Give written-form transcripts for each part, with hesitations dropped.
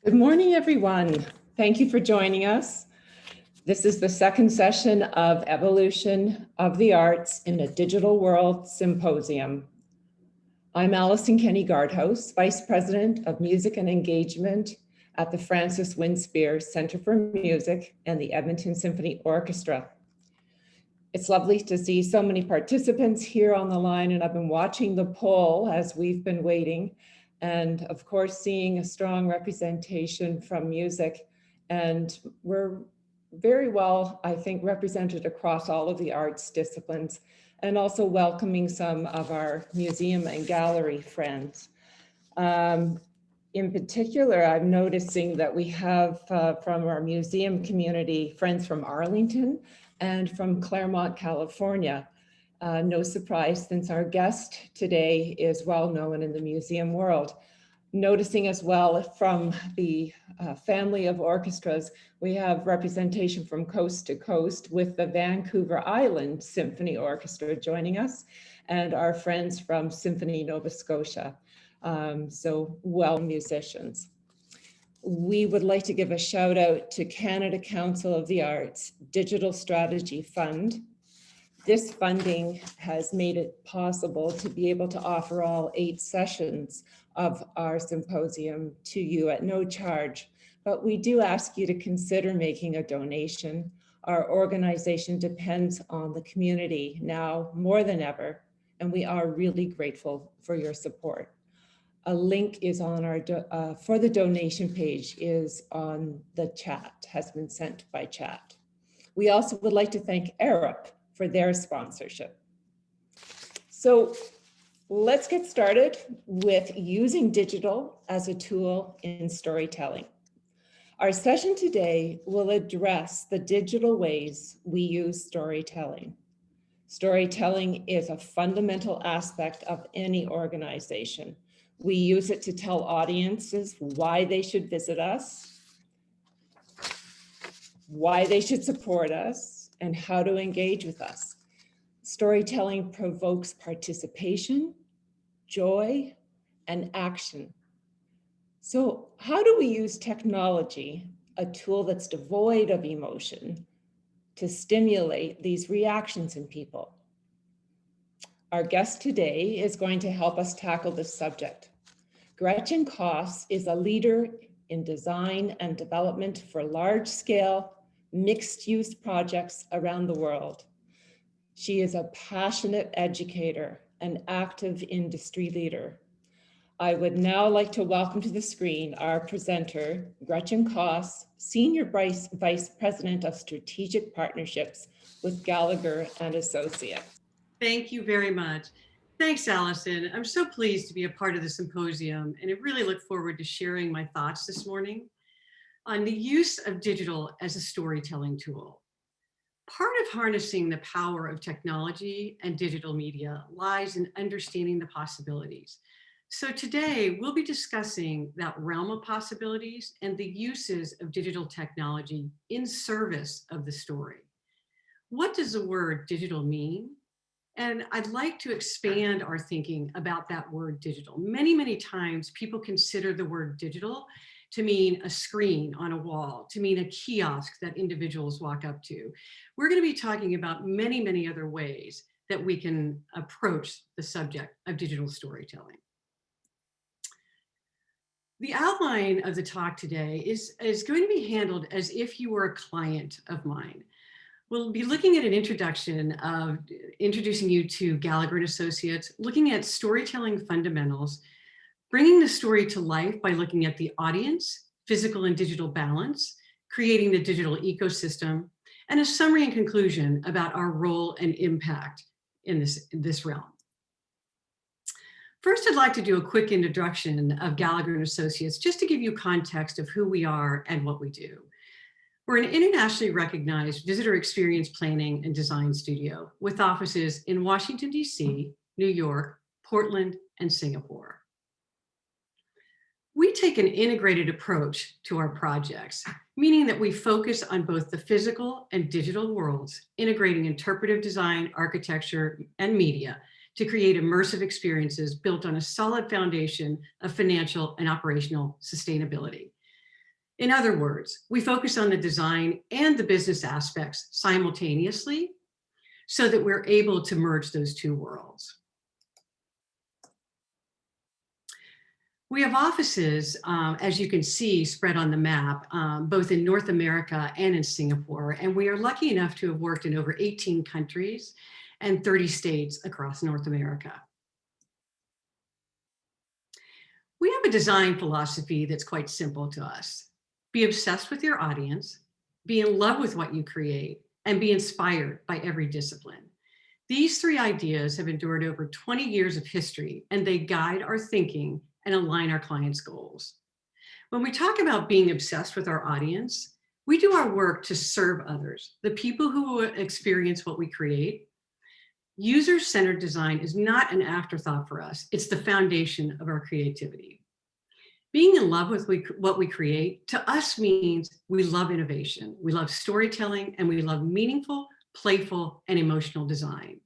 Good morning, everyone. Thank you for joining us. This is the second session of Evolution of the Arts in a Digital World Symposium. I'm Allison Kenny-Gardhouse, Vice President of Music and Engagement at the Francis Winspear Center for Music and the Edmonton Symphony Orchestra. It's lovely to see so many participants here on the line, and I've been watching the poll as we've been waiting, and of course seeing a strong representation from music. And we're very well, I think, represented across all of the arts disciplines, and also welcoming some of our museum and gallery friends. In particular, I'm noticing that we have from our museum community, friends from Arlington and from Claremont, California. No surprise, since our guest today is well known in the museum world. Noticing as well from the family of orchestras, we have representation from coast to coast with the Vancouver Island Symphony Orchestra joining us, and our friends from Symphony Nova Scotia. So well musicians. We would like to give a shout out to Canada Council of the Arts Digital Strategy Fund. This funding has made it possible to be able to offer all 8 sessions of our symposium to you at no charge, but we do ask you to consider making a donation. Our organization depends on the community now more than ever, and we are really grateful for your support. A link is on our, for the donation page is on the chat, has been sent by chat. We also would like to thank Arup for their sponsorship. So let's get started with using digital as a tool in storytelling. Our session today will address the digital ways we use storytelling. Storytelling is a fundamental aspect of any organization. We use it to tell audiences why they should visit us, why they should support us, and how to engage with us. Storytelling provokes participation, joy, and action. So how do we use technology, a tool that's devoid of emotion, to stimulate these reactions in people? Our guest today is going to help us tackle this subject. Gretchen Coss is a leader in design and development for large-scale, mixed-use projects around the world. She is a passionate educator, an active industry leader. I would now like to welcome to the screen our presenter, Gretchen Coss, Senior Vice President of Strategic Partnerships with Gallagher Associates. Thank you very much. Thanks, Allison. I'm so pleased to be a part of the symposium, and I really look forward to sharing my thoughts this morning on the use of digital as a storytelling tool. Part of harnessing the power of technology and digital media lies in understanding the possibilities. So today we'll be discussing that realm of possibilities and the uses of digital technology in service of the story. What does the word digital mean? And I'd like to expand our thinking about that word digital. Many, many times people consider the word digital to mean a screen on a wall, to mean a kiosk that individuals walk up to. We're going to be talking about many, many other ways that we can approach the subject of digital storytelling. The outline of the talk today is going to be handled as if you were a client of mine. We'll be looking at an introduction of introducing you to Gallagher Associates, looking at storytelling fundamentals, bringing the story to life by looking at the audience, physical and digital balance, creating the digital ecosystem, and a summary and conclusion about our role and impact in this realm. First, I'd like to do a quick introduction of Gallagher Associates, just to give you context of who we are and what we do. We're an internationally recognized visitor experience planning and design studio with offices in Washington, D.C., New York, Portland, and Singapore. We take an integrated approach to our projects, meaning that we focus on both the physical and digital worlds, integrating interpretive design, architecture, and media to create immersive experiences built on a solid foundation of financial and operational sustainability. In other words, we focus on the design and the business aspects simultaneously so that we're able to merge those two worlds. We have offices, as you can see, spread on the map, both in North America and in Singapore. And we are lucky enough to have worked in over 18 countries and 30 states across North America. We have a design philosophy that's quite simple to us. Be obsessed with your audience, be in love with what you create, and be inspired by every discipline. These three ideas have endured over 20 years of history, and they guide our thinking and align our clients' goals. When we talk about being obsessed with our audience, we do our work to serve others, the people who experience what we create. User-centered design is not an afterthought for us. It's the foundation of our creativity. Being in love with what we create to us means we love innovation, we love storytelling, and we love meaningful, playful, and emotional design.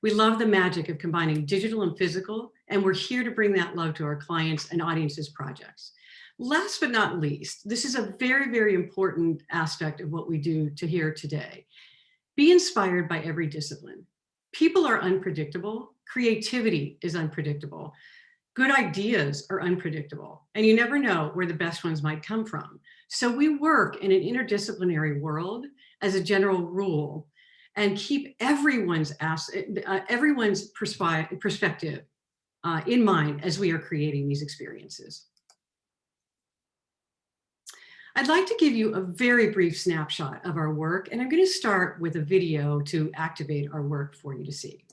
We love the magic of combining digital and physical, and we're here to bring that love to our clients and audiences' projects. Last but not least, this is a very, very important aspect of what we do here today. Be inspired by every discipline. People are unpredictable. Creativity is unpredictable. Good ideas are unpredictable, and you never know where the best ones might come from. So we work in an interdisciplinary world as a general rule and keep everyone's perspective in mind as we are creating these experiences. I'd like to give you a very brief snapshot of our work, and I'm going to start with a video to activate our work for you to see.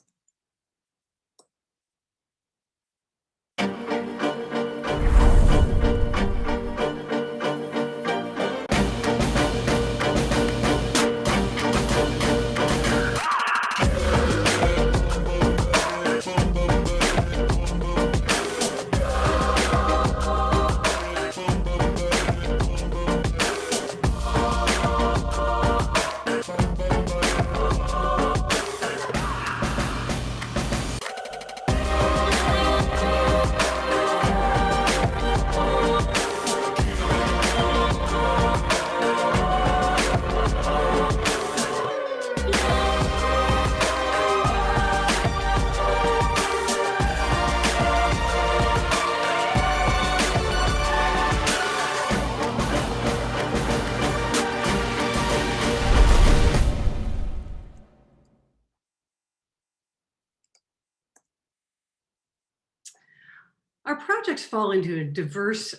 Our projects fall into a diverse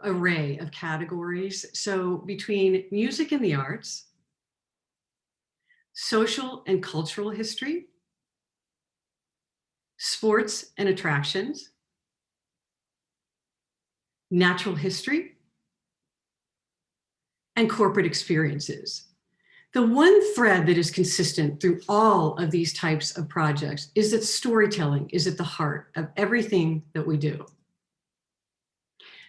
array of categories. So between music and the arts, social and cultural history, sports and attractions, natural history, and corporate experiences. The one thread that is consistent through all of these types of projects is that storytelling is at the heart of everything that we do.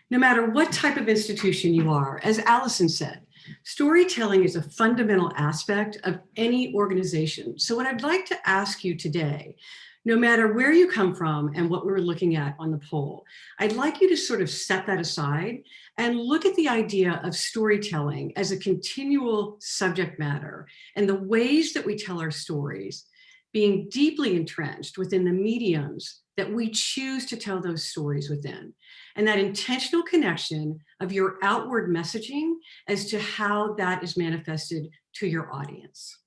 No matter what type of institution you are, as Allison said, storytelling is a fundamental aspect of any organization. So what I'd like to ask you today, no matter where you come from and what we're looking at on the poll, I'd like you to sort of set that aside and look at the idea of storytelling as a continual subject matter and the ways that we tell our stories being deeply entrenched within the mediums that we choose to tell those stories within. And that intentional connection of your outward messaging as to how that is manifested to your audience.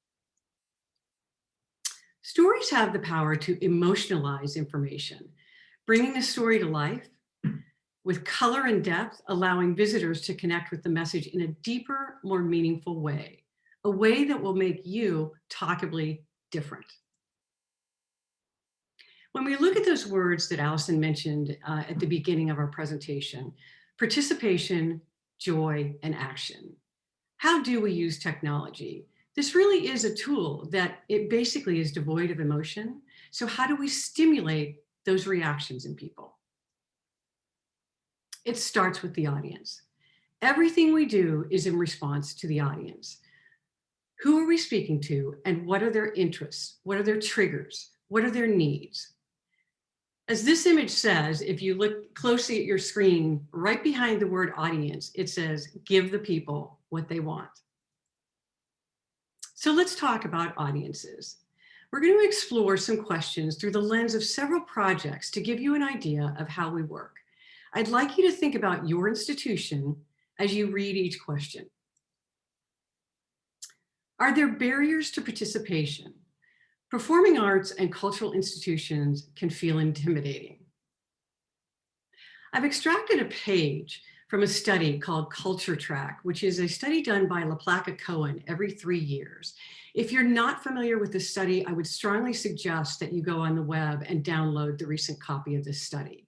Stories have the power to emotionalize information, bringing the story to life with color and depth, allowing visitors to connect with the message in a deeper, more meaningful way, a way that will make you talkably different. When we look at those words that Allison mentioned at the beginning of our presentation, participation, joy, and action, how do we use technology? This really is a tool that it basically is devoid of emotion. So how do we stimulate those reactions in people? It starts with the audience. Everything we do is in response to the audience. Who are we speaking to, and what are their interests? What are their triggers? What are their needs? As this image says, if you look closely at your screen, right behind the word audience, it says, give the people what they want. So let's talk about audiences. We're going to explore some questions through the lens of several projects to give you an idea of how we work. I'd like you to think about your institution as you read each question. Are there barriers to participation? Performing arts and cultural institutions can feel intimidating. I've extracted a page from a study called Culture Track, which is a study done by LaPlaca Cohen every 3 years. If you're not familiar with this study, I would strongly suggest that you go on the web and download the recent copy of this study.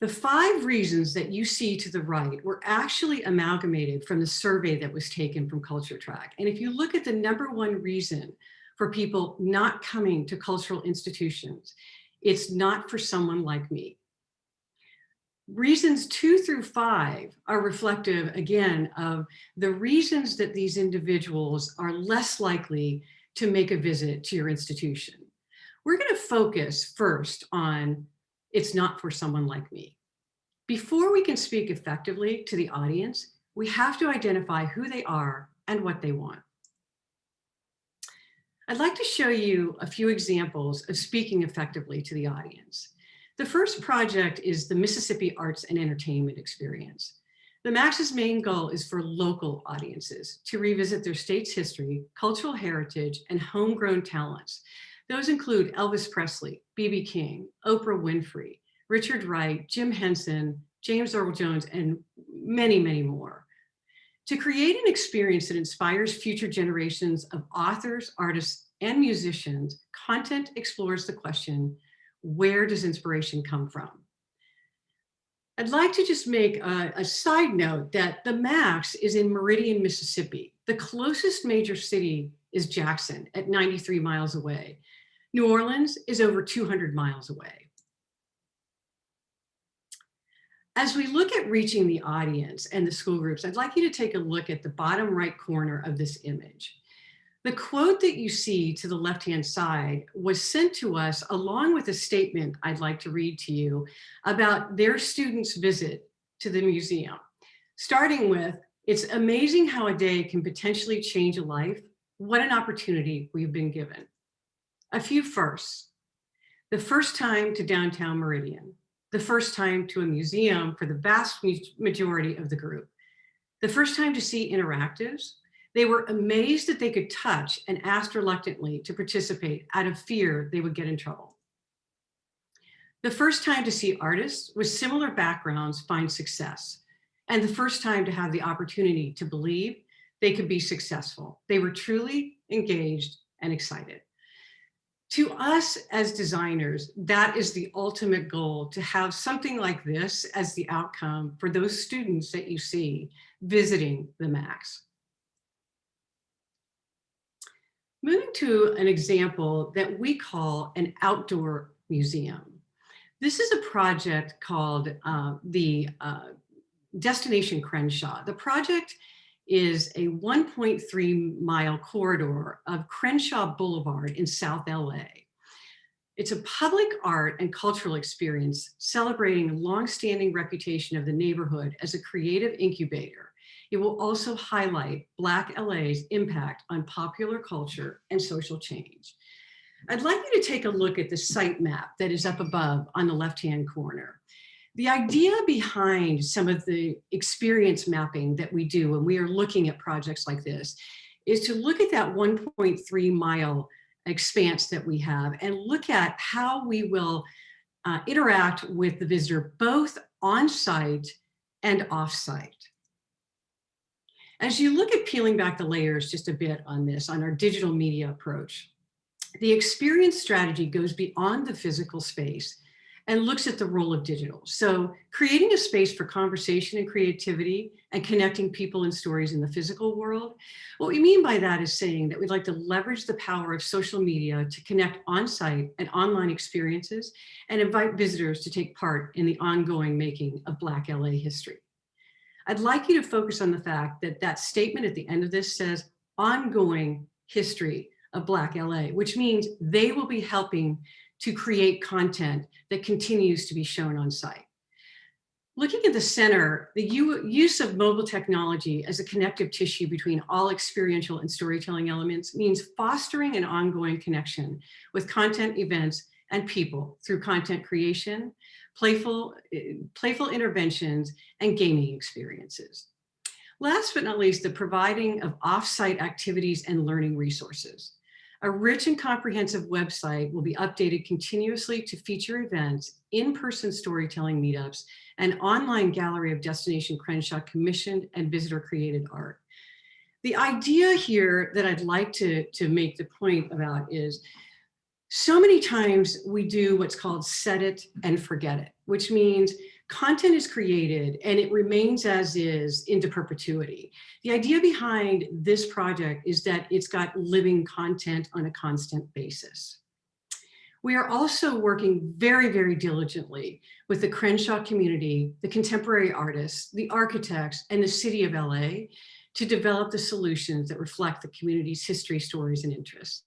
The 5 reasons that you see to the right were actually amalgamated from the survey that was taken from Culture Track. And if you look at the #1 reason for people not coming to cultural institutions, it's not for someone like me. Reasons 2 through 5 are reflective, again, of the reasons that these individuals are less likely to make a visit to your institution. We're going to focus first on it's not for someone like me. Before we can speak effectively to the audience, we have to identify who they are and what they want. I'd like to show you a few examples of speaking effectively to the audience. The first project is the Mississippi Arts and Entertainment Experience. The MAX's main goal is for local audiences to revisit their state's history, cultural heritage, and homegrown talents. Those include Elvis Presley, B.B. King, Oprah Winfrey, Richard Wright, Jim Henson, James Earl Jones, and many, many more. To create an experience that inspires future generations of authors, artists, and musicians, content explores the question, where does inspiration come from? I'd like to just make a side note that the MAX is in Meridian, Mississippi. The closest major city is Jackson at 93 miles away. New Orleans is over 200 miles away. As we look at reaching the audience and the school groups, I'd like you to take a look at the bottom right corner of this image. The quote that you see to the left-hand side was sent to us along with a statement I'd like to read to you about their students' visit to the museum. Starting with, it's amazing how a day can potentially change a life. What an opportunity we've been given. A few firsts. The first time to downtown Meridian. The first time to a museum for the vast majority of the group. The first time to see interactives. They were amazed that they could touch and asked reluctantly to participate out of fear they would get in trouble. The first time to see artists with similar backgrounds find success. And the first time to have the opportunity to believe they could be successful. They were truly engaged and excited. To us as designers, that is the ultimate goal, to have something like this as the outcome for those students that you see visiting the MAX. Moving to an example that we call an outdoor museum. This is a project called the Destination Crenshaw. The project is a 1.3 mile corridor of Crenshaw Boulevard in South LA. It's a public art and cultural experience celebrating a long-standing reputation of the neighborhood as a creative incubator. It will also highlight Black LA's impact on popular culture and social change. I'd like you to take a look at the site map that is up above on the left-hand corner. The idea behind some of the experience mapping that we do when we are looking at projects like this is to look at that 1.3 mile expanse that we have and look at how we will interact with the visitor both on site and off site. As you look at peeling back the layers just a bit on this, on our digital media approach, the experience strategy goes beyond the physical space and looks at the role of digital. So creating a space for conversation and creativity and connecting people and stories in the physical world. What we mean by that is saying that we'd like to leverage the power of social media to connect on-site and online experiences and invite visitors to take part in the ongoing making of Black LA history. I'd like you to focus on the fact that that statement at the end of this says ongoing history of Black LA, which means they will be helping to create content that continues to be shown on site. Looking at the center, the use of mobile technology as a connective tissue between all experiential and storytelling elements means fostering an ongoing connection with content, events, and people through content creation, playful interventions, and gaming experiences. Last but not least, the providing of off-site activities and learning resources. A rich and comprehensive website will be updated continuously to feature events, in-person storytelling meetups, and online gallery of Destination Crenshaw commissioned and visitor-created art. The idea here that I'd like to make the point about is so many times we do what's called set it and forget it, which means content is created and it remains as is into perpetuity. The idea behind this project is that it's got living content on a constant basis. We are also working very, very diligently with the Crenshaw community, the contemporary artists, the architects, and the city of LA to develop the solutions that reflect the community's history, stories, and interests.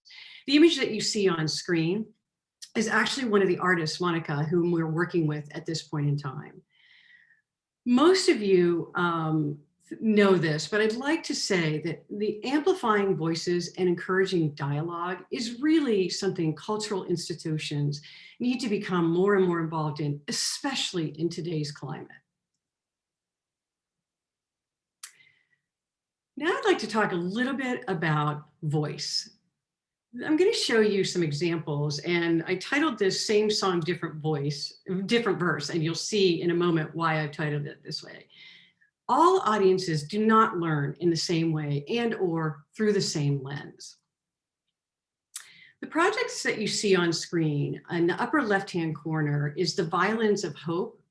The image that you see on screen is actually one of the artists, Monica, whom we're working with at this point in time. Most of you know this, but I'd like to say that the amplifying voices and encouraging dialogue is really something cultural institutions need to become more and more involved in, especially in today's climate. Now I'd like to talk a little bit about voice. I'm going to show you some examples, and I titled this Same Song, Different Voice, Different Verse, and you'll see in a moment why I've titled it this way. All audiences do not learn in the same way and or through the same lens. The projects that you see on screen in the upper left-hand corner is the Violins of Hope,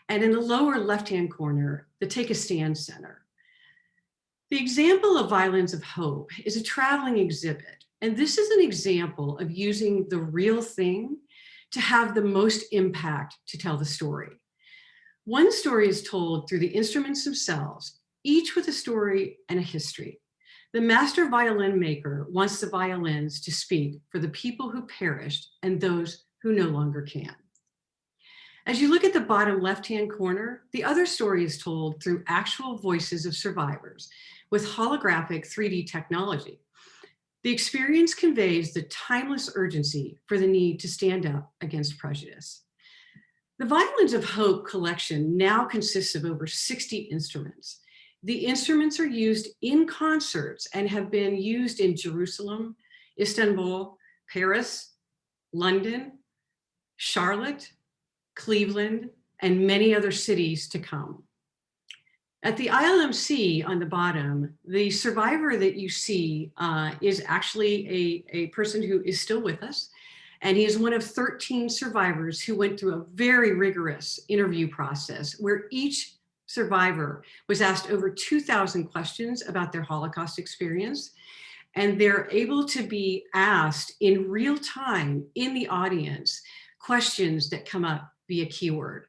and in the lower left-hand corner, the Take a Stand Center. The example of Violins of Hope is a traveling exhibit. And this is an example of using the real thing to have the most impact to tell the story. One story is told through the instruments themselves, each with a story and a history. The master violin maker wants the violins to speak for the people who perished and those who no longer can. As you look at the bottom left-hand corner, the other story is told through actual voices of survivors with holographic 3D technology. The experience conveys the timeless urgency for the need to stand up against prejudice. The Violins of Hope collection now consists of over 60 instruments. The instruments are used in concerts and have been used in Jerusalem, Istanbul, Paris, London, Charlotte, Cleveland, and many other cities to come. At the ILMC on the bottom, the survivor that you see is actually a person who is still with us. And he is one of 13 survivors who went through a very rigorous interview process where each survivor was asked over 2,000 questions about their Holocaust experience. And they're able to be asked in real time in the audience questions that come up via keyword.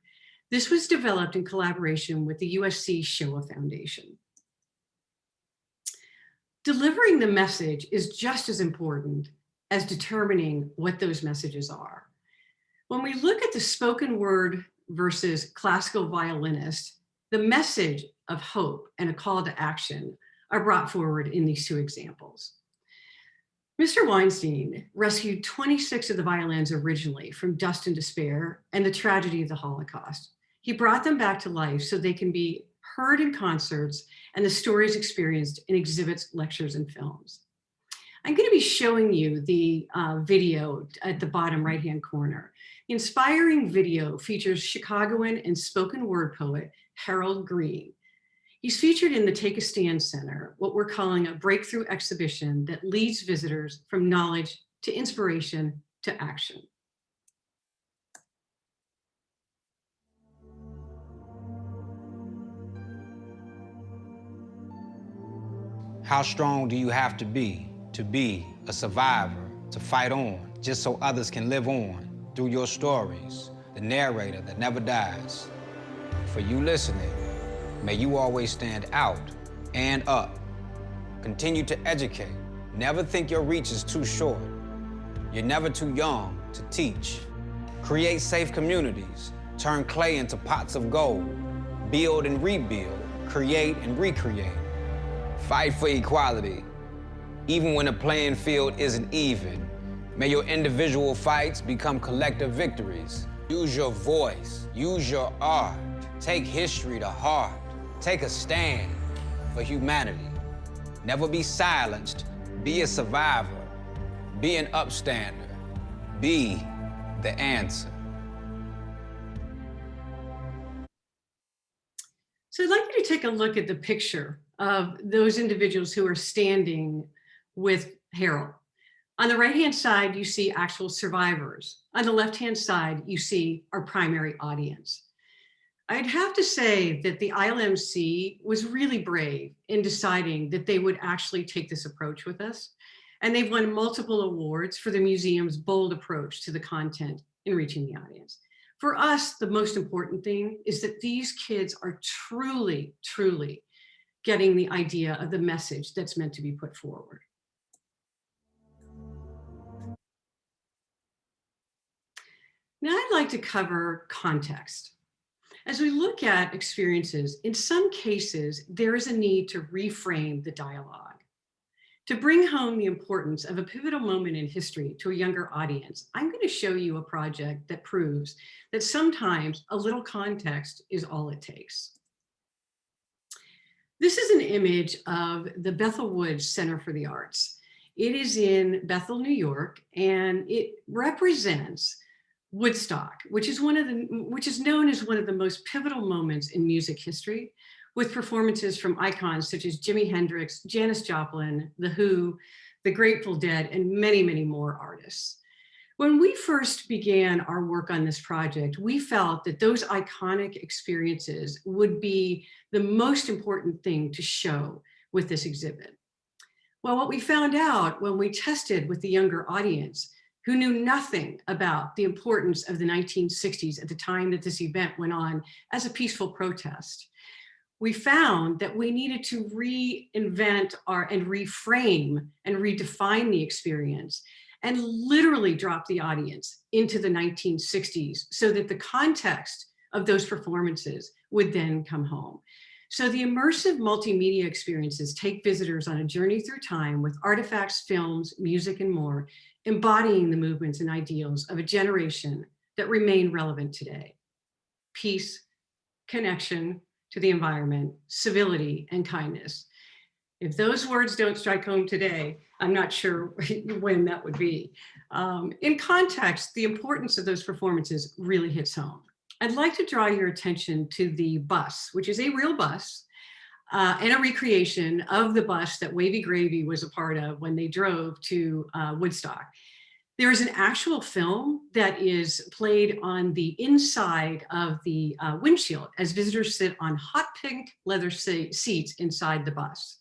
This was developed in collaboration with the USC Shoah Foundation. Delivering the message is just as important as determining what those messages are. When we look at the spoken word versus classical violinist, the message of hope and a call to action are brought forward in these two examples. Mr. Weinstein rescued 26 of the violins originally from dust and despair and the tragedy of the Holocaust. He brought them back to life so they can be heard in concerts and the stories experienced in exhibits, lectures, and films. I'm going to be showing you the video at the bottom right-hand corner. The inspiring video features Chicagoan and spoken word poet Harold Green. He's featured in the Take a Stand Center, what we're calling a breakthrough exhibition that leads visitors from knowledge to inspiration to action. How strong do you have to be a survivor, to fight on, just so others can live on through your stories, the narrator that never dies? For you listening, may you always stand out and up. Continue to educate. Never think your reach is too short. You're never too young to teach. Create safe communities, turn clay into pots of gold, build and rebuild, create and recreate. Fight for equality, even when the playing field isn't even. May your individual fights become collective victories. Use your voice, use your art. Take history to heart. Take a stand for humanity. Never be silenced, be a survivor. Be an upstander, be the answer. So I'd like you to take a look at the picture of those individuals who are standing with Harold. On the right-hand side, you see actual survivors. On the left-hand side, you see our primary audience. I'd have to say that the ILMC was really brave in deciding that they would actually take this approach with us. And they've won multiple awards for the museum's bold approach to the content in reaching the audience. For us, the most important thing is that these kids are truly, truly getting the idea of the message that's meant to be put forward. Now I'd like to cover context. As we look at experiences, in some cases, there is a need to reframe the dialogue. To bring home the importance of a pivotal moment in history to a younger audience, I'm going to show you a project that proves that sometimes a little context is all it takes. This is an image of the Bethel Woods Center for the Arts. It is in Bethel, New York, and it represents Woodstock, which is known as one of the most pivotal moments in music history, with performances from icons such as Jimi Hendrix, Janis Joplin, The Who, The Grateful Dead, and many, many more artists. When we first began our work on this project, we felt that those iconic experiences would be the most important thing to show with this exhibit. Well, what we found out when we tested with the younger audience, who knew nothing about the importance of the 1960s at the time that this event went on as a peaceful protest, we found that we needed to reinvent and reframe and redefine the experience and literally drop the audience into the 1960s so that the context of those performances would then come home. So the immersive multimedia experiences take visitors on a journey through time with artifacts, films, music, and more, embodying the movements and ideals of a generation that remain relevant today. Peace, connection to the environment, civility, and kindness. If those words don't strike home today, I'm not sure when that would be. In context, the importance of those performances really hits home. I'd like to draw your attention to the bus, which is a real bus, and a recreation of the bus that Wavy Gravy was a part of when they drove to Woodstock. There is an actual film that is played on the inside of the windshield as visitors sit on hot pink leather seats inside the bus.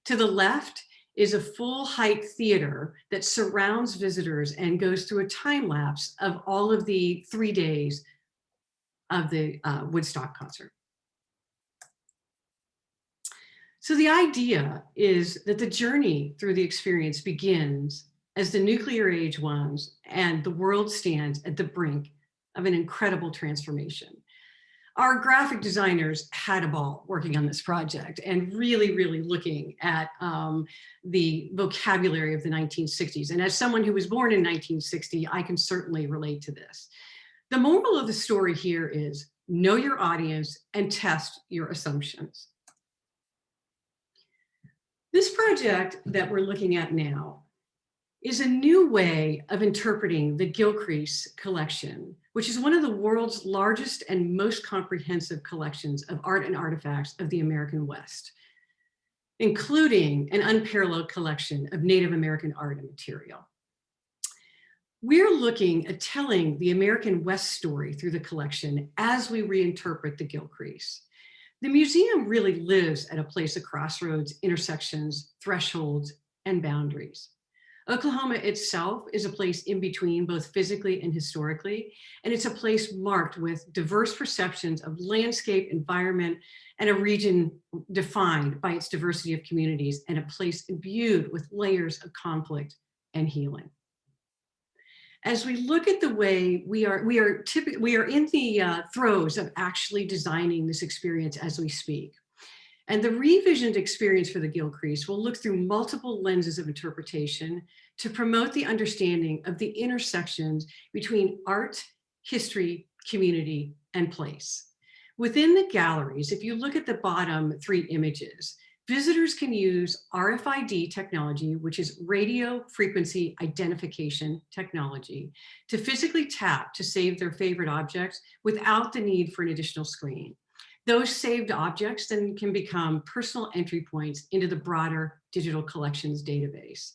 To the left is a full height theater that surrounds visitors and goes through a time lapse of all of the 3 days of the Woodstock concert. So the idea is that the journey through the experience begins as the nuclear age wanes and the world stands at the brink of an incredible transformation. Our graphic designers had a ball working on this project and really, really looking at the vocabulary of the 1960s. And as someone who was born in 1960, I can certainly relate to this. The moral of the story here is know your audience and test your assumptions. This project that we're looking at now is a new way of interpreting the Gilcrease collection, which is one of the world's largest and most comprehensive collections of art and artifacts of the American West, including an unparalleled collection of Native American art and material. We're looking at telling the American West story through the collection as we reinterpret the Gilcrease. The museum really lives at a place of crossroads, intersections, thresholds, and boundaries. Oklahoma itself is a place in between, both physically and historically, and it's a place marked with diverse perceptions of landscape, environment, and a region defined by its diversity of communities, and a place imbued with layers of conflict and healing. as we look at the way we are in the throes of actually designing this experience as we speak. And the revisioned experience for the Gilcrease will look through multiple lenses of interpretation to promote the understanding of the intersections between art, history, community, and place. Within the galleries, if you look at the bottom 3 images, visitors can use RFID technology, which is radio frequency identification technology, to physically tap to save their favorite objects without the need for an additional screen. Those saved objects then can become personal entry points into the broader digital collections database.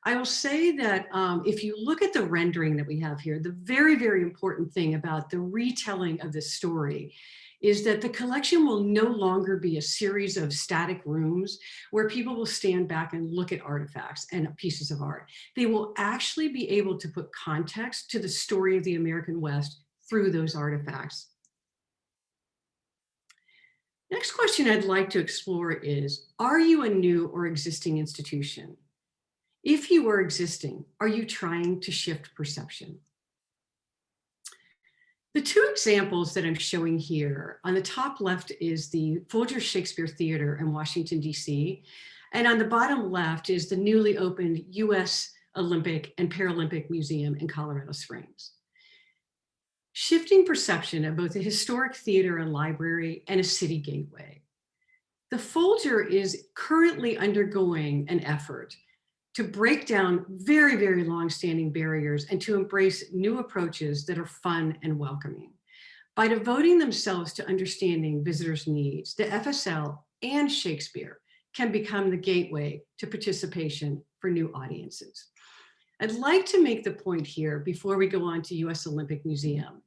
I will say that if you look at the rendering that we have here, the very, very important thing about the retelling of this story is that the collection will no longer be a series of static rooms where people will stand back and look at artifacts and pieces of art. They will actually be able to put context to the story of the American West through those artifacts. Next question I'd like to explore is, are you a new or existing institution? If you are existing, are you trying to shift perception? The 2 examples that I'm showing here, on the top left is the Folger Shakespeare Theater in Washington, D.C. And on the bottom left is the newly opened U.S. Olympic and Paralympic Museum in Colorado Springs. Shifting perception of both a historic theater and library and a city gateway. The Folger is currently undergoing an effort to break down very, very long-standing barriers and to embrace new approaches that are fun and welcoming. By devoting themselves to understanding visitors' needs, the FSL and Shakespeare can become the gateway to participation for new audiences. I'd like to make the point here before we go on to US Olympic Museum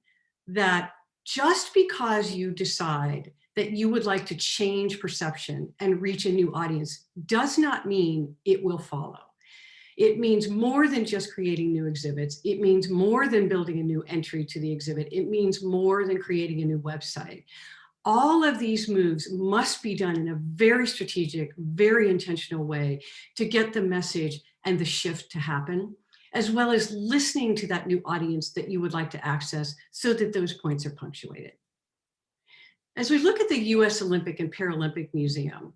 that just because you decide that you would like to change perception and reach a new audience does not mean it will follow. It means more than just creating new exhibits. It means more than building a new entry to the exhibit. It means more than creating a new website. All of these moves must be done in a very strategic, very intentional way to get the message and the shift to happen, as well as listening to that new audience that you would like to access so that those points are punctuated. As we look at the US Olympic and Paralympic Museum,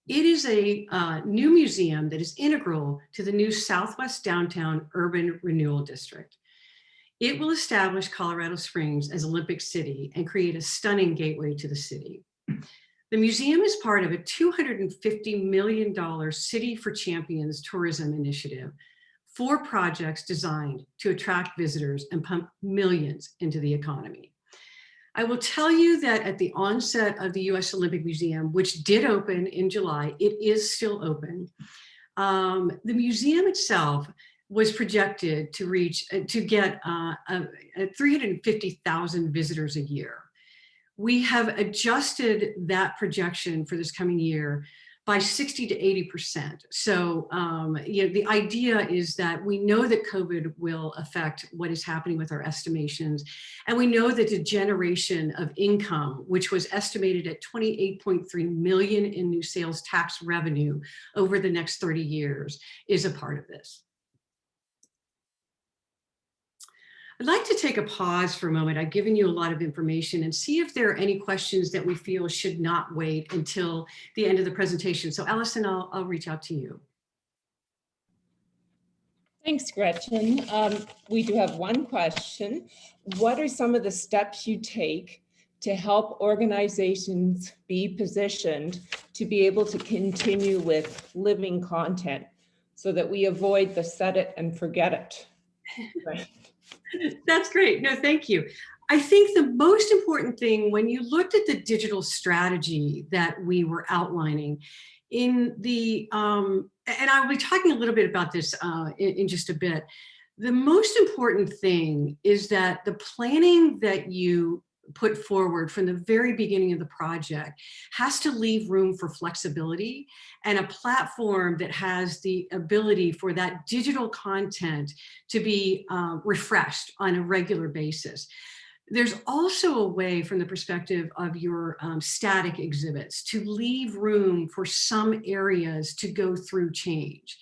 it is a new museum that is integral to the new Southwest Downtown Urban Renewal District. It will establish Colorado Springs as Olympic City and create a stunning gateway to the city. The museum is part of a $250 million City for Champions tourism initiative, 4 projects designed to attract visitors and pump millions into the economy. I will tell you that at the onset of the US Olympic Museum, which did open in July, it is still open. The museum itself was projected to get 350,000 visitors a year. We have adjusted that projection for this coming year by 60 to 80%. So the idea is that we know that COVID will affect what is happening with our estimations. And we know that the generation of income, which was estimated at 28.3 million in new sales tax revenue over the next 30 years, is a part of this. I'd like to take a pause for a moment. I've given you a lot of information and see if there are any questions that we feel should not wait until the end of the presentation. So Allison, I'll reach out to you. Thanks, Gretchen. We do have one question. What are some of the steps you take to help organizations be positioned to be able to continue with living content so that we avoid the set it and forget it? Right. That's great. No, thank you. I think the most important thing when you looked at the digital strategy that we were outlining in the, and I'll be talking a little bit about this in just a bit. The most important thing is that the planning that you put forward from the very beginning of the project has to leave room for flexibility and a platform that has the ability for that digital content to be refreshed on a regular basis. There's also a way from the perspective of your static exhibits to leave room for some areas to go through change.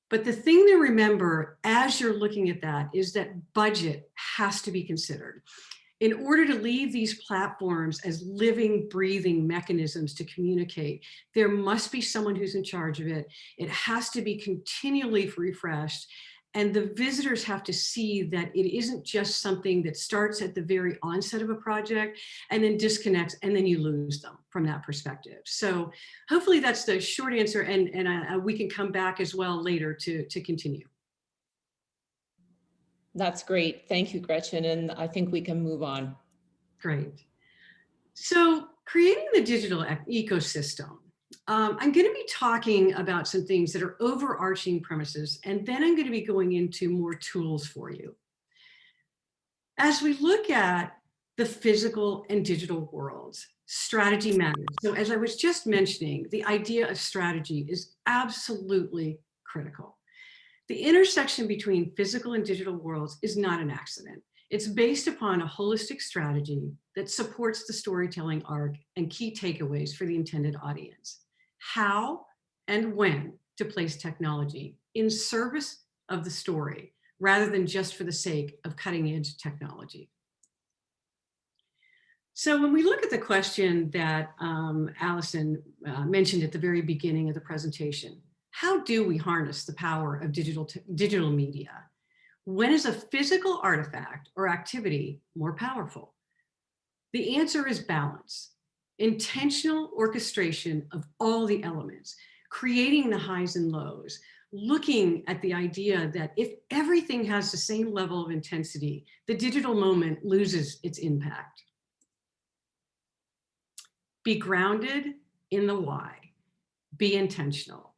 But the thing to remember as you're looking at that is that budget has to be considered. In order to leave these platforms as living, breathing mechanisms to communicate, there must be someone who's in charge of it. It has to be continually refreshed. And the visitors have to see that it isn't just something that starts at the very onset of a project and then disconnects, and then you lose them from that perspective. So hopefully that's the short answer, and we can come back as well later to continue. That's great. Thank you, Gretchen. And I think we can move on. Great. So creating the digital ecosystem. I'm going to be talking about some things that are overarching premises, and then I'm going to be going into more tools for you. As we look at the physical and digital worlds, strategy matters. So as I was just mentioning, the idea of strategy is absolutely critical. The intersection between physical and digital worlds is not an accident. It's based upon a holistic strategy that supports the storytelling arc and key takeaways for the intended audience. How and when to place technology in service of the story, rather than just for the sake of cutting edge technology. So when we look at the question that Allison mentioned at the very beginning of the presentation, how do we harness the power of digital media? When is a physical artifact or activity more powerful? The answer is balance. Intentional orchestration of all the elements, creating the highs and lows, looking at the idea that if everything has the same level of intensity, the digital moment loses its impact. Be grounded in the why. Be intentional.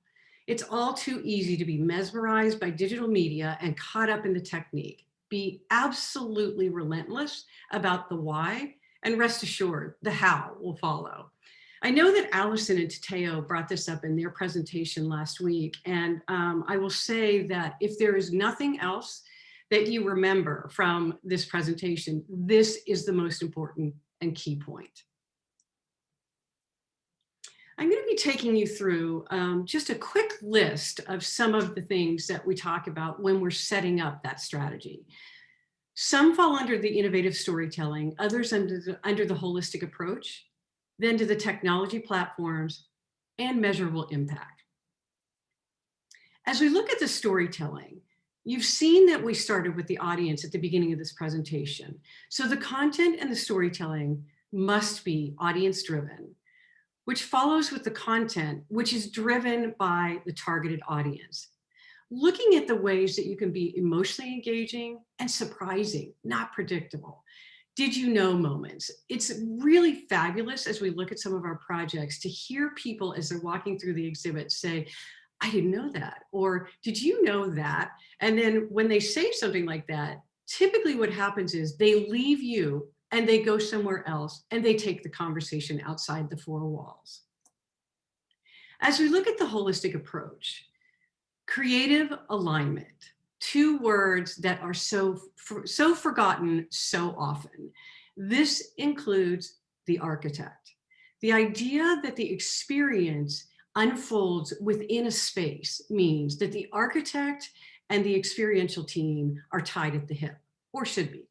It's all too easy to be mesmerized by digital media and caught up in the technique. Be absolutely relentless about the why, and rest assured, the how will follow. I know that Allison and Tateo brought this up in their presentation last week, and I will say that if there is nothing else that you remember from this presentation, this is the most important and key point. I'm going to be taking you through just a quick list of some of the things that we talk about when we're setting up that strategy. Some fall under the innovative storytelling, others under the holistic approach, then to the technology platforms and measurable impact. As we look at the storytelling, you've seen that we started with the audience at the beginning of this presentation. So the content and the storytelling must be audience driven, which follows with the content, which is driven by the targeted audience. Looking at the ways that you can be emotionally engaging and surprising, not predictable. Did you know moments? It's really fabulous as we look at some of our projects to hear people as they're walking through the exhibit say, I didn't know that, or did you know that? And then when they say something like that, typically what happens is they leave you and they go somewhere else and they take the conversation outside the four walls. As we look at the holistic approach, creative alignment, two words that are so forgotten so often. This includes the architect. The idea that the experience unfolds within a space means that the architect and the experiential team are tied at the hip, or should be.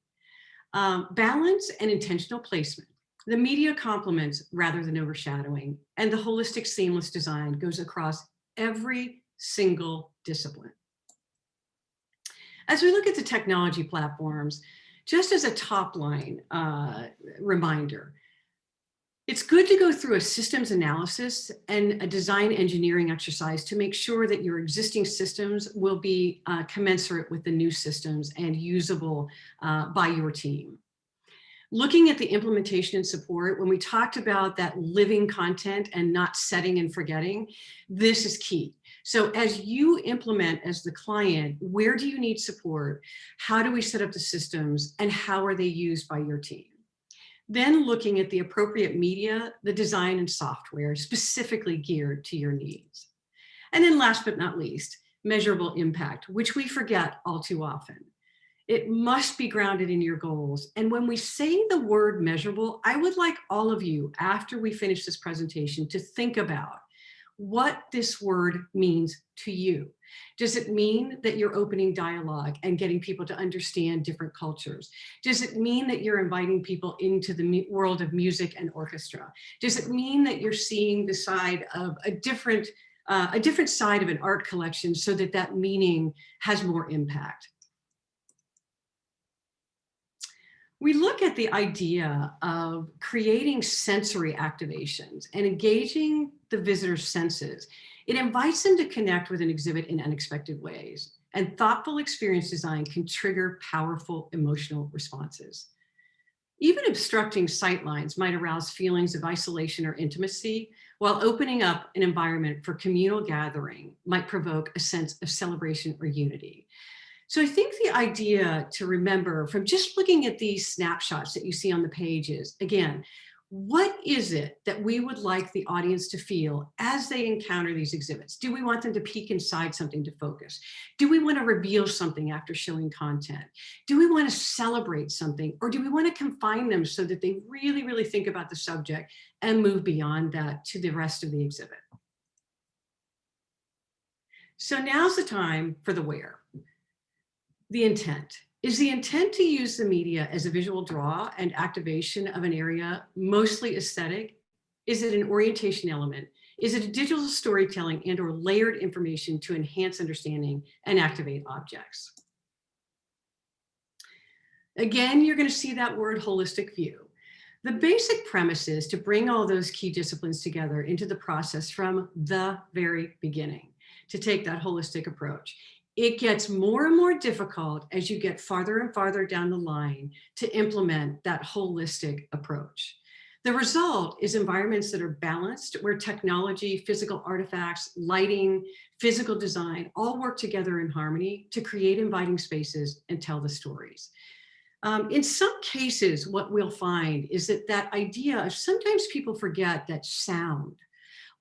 Balance and intentional placement. The media complements rather than overshadowing, and the holistic seamless design goes across every single discipline. As we look at the technology platforms, just as a top line reminder, it's good to go through a systems analysis and a design engineering exercise to make sure that your existing systems will be commensurate with the new systems and usable by your team. Looking at the implementation and support, when we talked about that living content and not setting and forgetting, this is key. So as you implement as the client, where do you need support? How do we set up the systems, and how are they used by your team? Then looking at the appropriate media, the design and software specifically geared to your needs. And then last but not least, measurable impact, which we forget all too often. It must be grounded in your goals. And when we say the word measurable, I would like all of you, after we finish this presentation, to think about what this word means to you. Does it mean that you're opening dialogue and getting people to understand different cultures? Does it mean that you're inviting people into the world of music and orchestra? Does it mean that you're seeing the side of a different side of an art collection so that that meaning has more impact? We look at the idea of creating sensory activations and engaging the visitor's senses. It invites them to connect with an exhibit in unexpected ways, and thoughtful experience design can trigger powerful emotional responses. Even obstructing sightlines might arouse feelings of isolation or intimacy, while opening up an environment for communal gathering might provoke a sense of celebration or unity. So I think the idea to remember from just looking at these snapshots that you see on the pages, again, what is it that we would like the audience to feel as they encounter these exhibits? Do we want them to peek inside something to focus? Do we want to reveal something after showing content? Do we want to celebrate something? Or do we want to confine them so that they really, really think about the subject and move beyond that to the rest of the exhibit? So now's the time for the where. The intent. Is the intent to use the media as a visual draw and activation of an area mostly aesthetic? Is it an orientation element? Is it a digital storytelling and or layered information to enhance understanding and activate objects? Again, you're going to see that word holistic view. The basic premise is to bring all those key disciplines together into the process from the very beginning, to take that holistic approach. It gets more and more difficult as you get farther and farther down the line to implement that holistic approach. The result is environments that are balanced, where technology, physical artifacts, lighting, physical design all work together in harmony to create inviting spaces and tell the stories. In some cases, what we'll find is that idea of sometimes people forget that sound,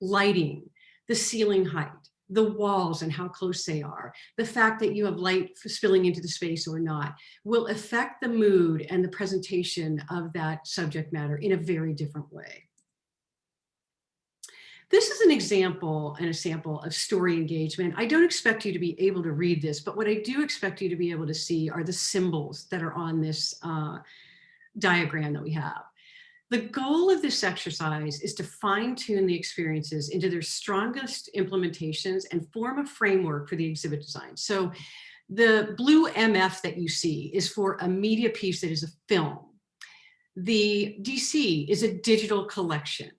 lighting, the ceiling height, the walls and how close they are, the fact that you have light spilling into the space or not, will affect the mood and the presentation of that subject matter in a very different way. This is an example and a sample of story engagement. I don't expect you to be able to read this, but what I do expect you to be able to see are the symbols that are on this diagram that we have. The goal of this exercise is to fine-tune the experiences into their strongest implementations and form a framework for the exhibit design. So the blue MF that you see is for a media piece that is a film. The DC is a digital collection.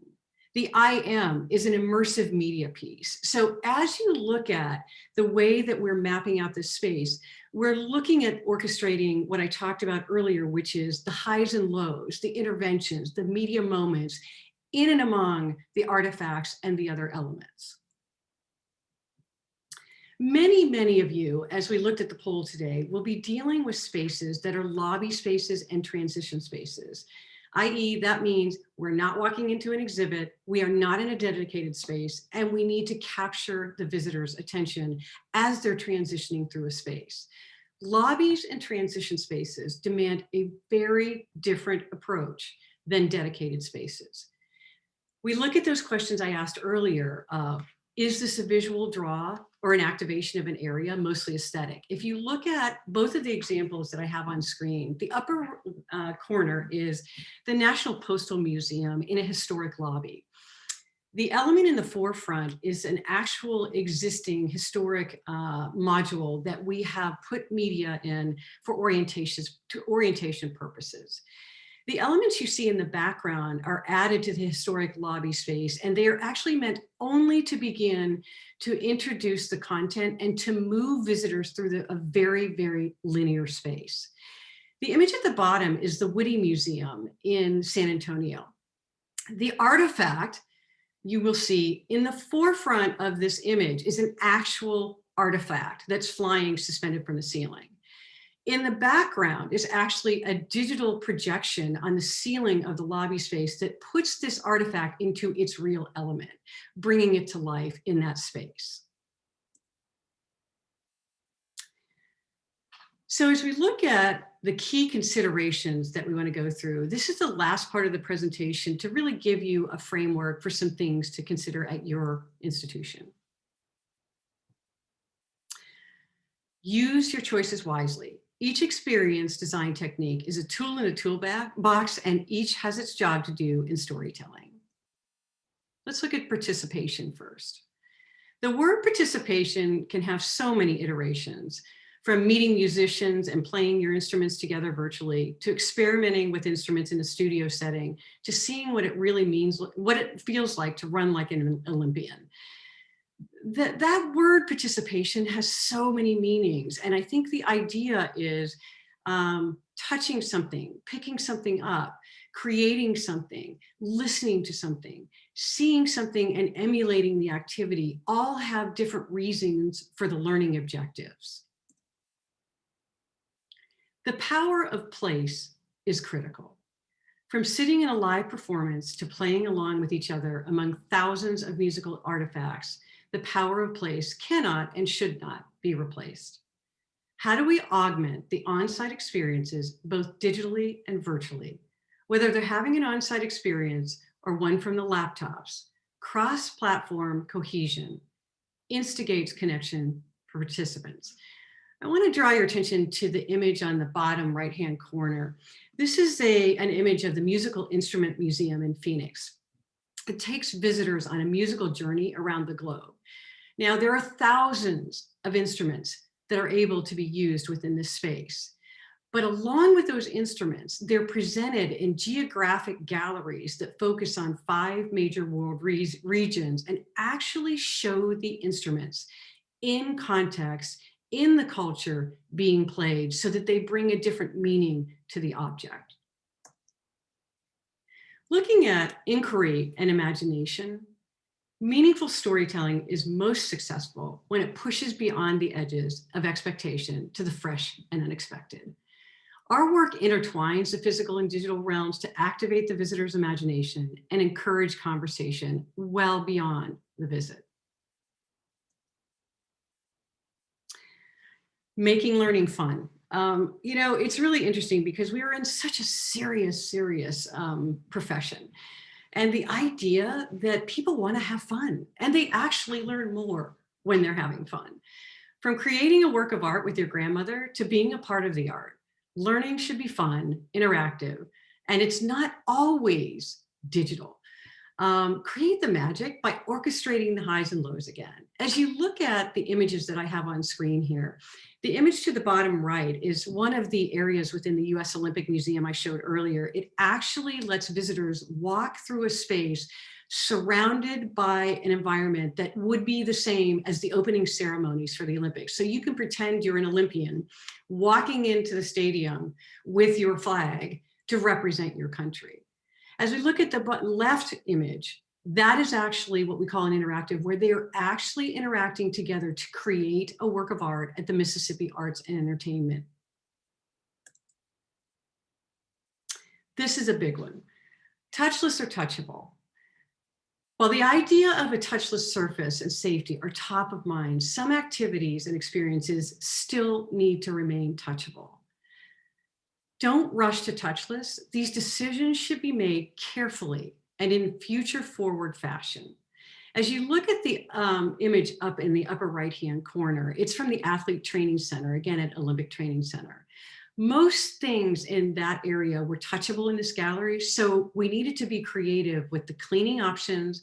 The IM is an immersive media piece. So as you look at the way that we're mapping out this space, we're looking at orchestrating what I talked about earlier, which is the highs and lows, the interventions, the media moments in and among the artifacts and the other elements. Many of you, as we looked at the poll today, will be dealing with spaces that are lobby spaces and transition spaces. i.e. that means we're not walking into an exhibit, we are not in a dedicated space, and we need to capture the visitor's attention as they're transitioning through a space. Lobbies and transition spaces demand a very different approach than dedicated spaces. We look at those questions I asked earlier of, is this a visual draw or an activation of an area, mostly aesthetic? If you look at both of the examples that I have on screen, the upper corner is the National Postal Museum in a historic lobby. The element in the forefront is an actual existing historic module that we have put media in for orientation purposes. The elements you see in the background are added to the historic lobby space, and they are actually meant only to begin to introduce the content and to move visitors through a very, very linear space. The image at the bottom is the Whitty Museum in San Antonio. The artifact you will see in the forefront of this image is an actual artifact that's flying suspended from the ceiling. In the background is actually a digital projection on the ceiling of the lobby space that puts this artifact into its real element, bringing it to life in that space. So as we look at the key considerations that we want to go through. This is the last part of the presentation to really give you a framework for some things to consider at your institution. Use your choices wisely. Each experience design technique is a tool in a toolbox, and each has its job to do in storytelling. Let's look at participation first. The word participation can have so many iterations, from meeting musicians and playing your instruments together virtually, to experimenting with instruments in a studio setting, to seeing what it really means, what it feels like to run like an Olympian. That word participation has so many meanings. And I think the idea is touching something, picking something up, creating something, listening to something, seeing something, and emulating the activity all have different reasons for the learning objectives. The power of place is critical. From sitting in a live performance to playing along with each other among thousands of musical artifacts, the power of place cannot and should not be replaced. How do we augment the on-site experiences, both digitally and virtually? Whether they're having an on-site experience or one from the laptops, cross-platform cohesion instigates connection for participants. I want to draw your attention to the image on the bottom right-hand corner. This is an image of the Musical Instrument Museum in Phoenix. It takes visitors on a musical journey around the globe. Now, there are thousands of instruments that are able to be used within this space. But along with those instruments, they're presented in geographic galleries that focus on 5 major world regions and actually show the instruments in context, in the culture being played, so that they bring a different meaning to the object. Looking at inquiry and imagination, meaningful storytelling is most successful when it pushes beyond the edges of expectation to the fresh and unexpected. Our work intertwines the physical and digital realms to activate the visitor's imagination and encourage conversation well beyond the visit. Making learning fun. It's really interesting because we are in such a serious profession. And the idea that people want to have fun, and they actually learn more when they're having fun. From creating a work of art with your grandmother to being a part of the art, learning should be fun, interactive, and it's not always digital. Create the magic by orchestrating the highs and lows again. As you look at the images that I have on screen here, the image to the bottom right is one of the areas within the US Olympic Museum I showed earlier. It actually lets visitors walk through a space surrounded by an environment that would be the same as the opening ceremonies for the Olympics. So you can pretend you're an Olympian walking into the stadium with your flag to represent your country. As we look at the bottom left image, that is actually what we call an interactive, where they are actually interacting together to create a work of art at the Mississippi Arts and Entertainment. This is a big one. Touchless or touchable? While the idea of a touchless surface and safety are top of mind, some activities and experiences still need to remain touchable. Don't rush to touchless. These decisions should be made carefully and in future forward fashion. As you look at the image up in the upper right-hand corner, it's from the Athlete Training Center, again at Olympic Training Center. Most things in that area were touchable in this gallery, so we needed to be creative with the cleaning options,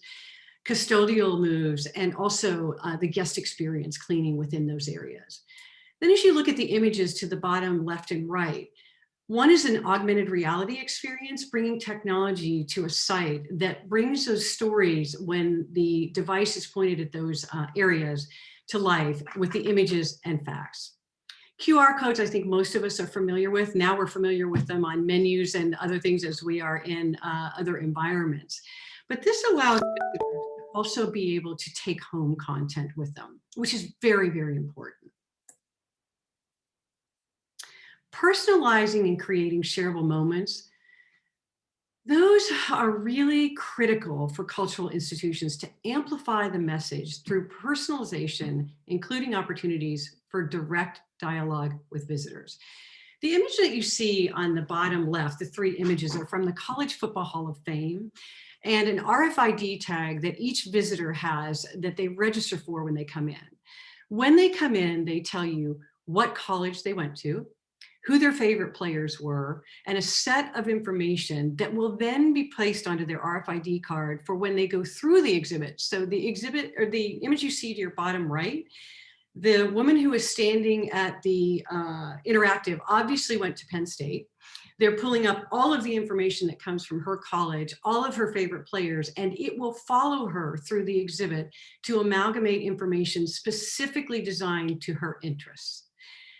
custodial moves, and also the guest experience cleaning within those areas. Then as you look at the images to the bottom left and right, one is an augmented reality experience, bringing technology to a site that brings those stories when the device is pointed at those areas to life with the images and facts. QR codes, I think most of us are familiar with. Now we're familiar with them on menus and other things as we are in other environments. But this allows visitors to also be able to take home content with them, which is very, very important. Personalizing and creating shareable moments, those are really critical for cultural institutions to amplify the message through personalization, including opportunities for direct dialogue with visitors. The image that you see on the bottom left, the three images, are from the College Football Hall of Fame and an RFID tag that each visitor has that they register for when they come in. When they come in, they tell you what college they went to, who their favorite players were, and a set of information that will then be placed onto their RFID card for when they go through the exhibit. So the exhibit, or the image you see to your bottom right, the woman who is standing at the interactive obviously went to Penn State. They're pulling up all of the information that comes from her college, all of her favorite players, and it will follow her through the exhibit to amalgamate information specifically designed to her interests.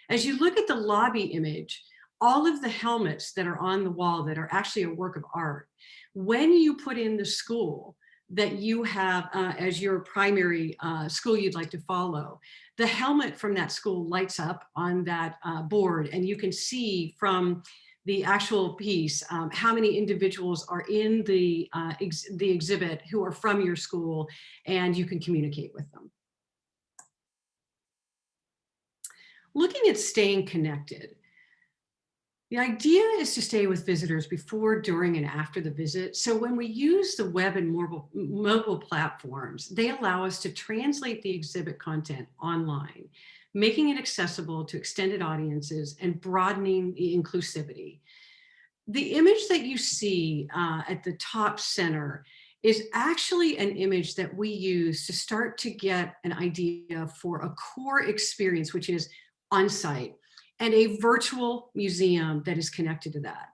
As you look at the lobby image, all of the helmets that are on the wall that are actually a work of art, when you put in the school that you have as your primary school you'd like to follow, the helmet from that school lights up on that board, and you can see from the actual piece how many individuals are in the exhibit who are from your school, and you can communicate with them. Looking at staying connected, the idea is to stay with visitors before, during, and after the visit. So when we use the web and mobile platforms, they allow us to translate the exhibit content online, making it accessible to extended audiences and broadening the inclusivity. The image that you see at the top center is actually an image that we use to start to get an idea for a core experience, which is on-site, and a virtual museum that is connected to that.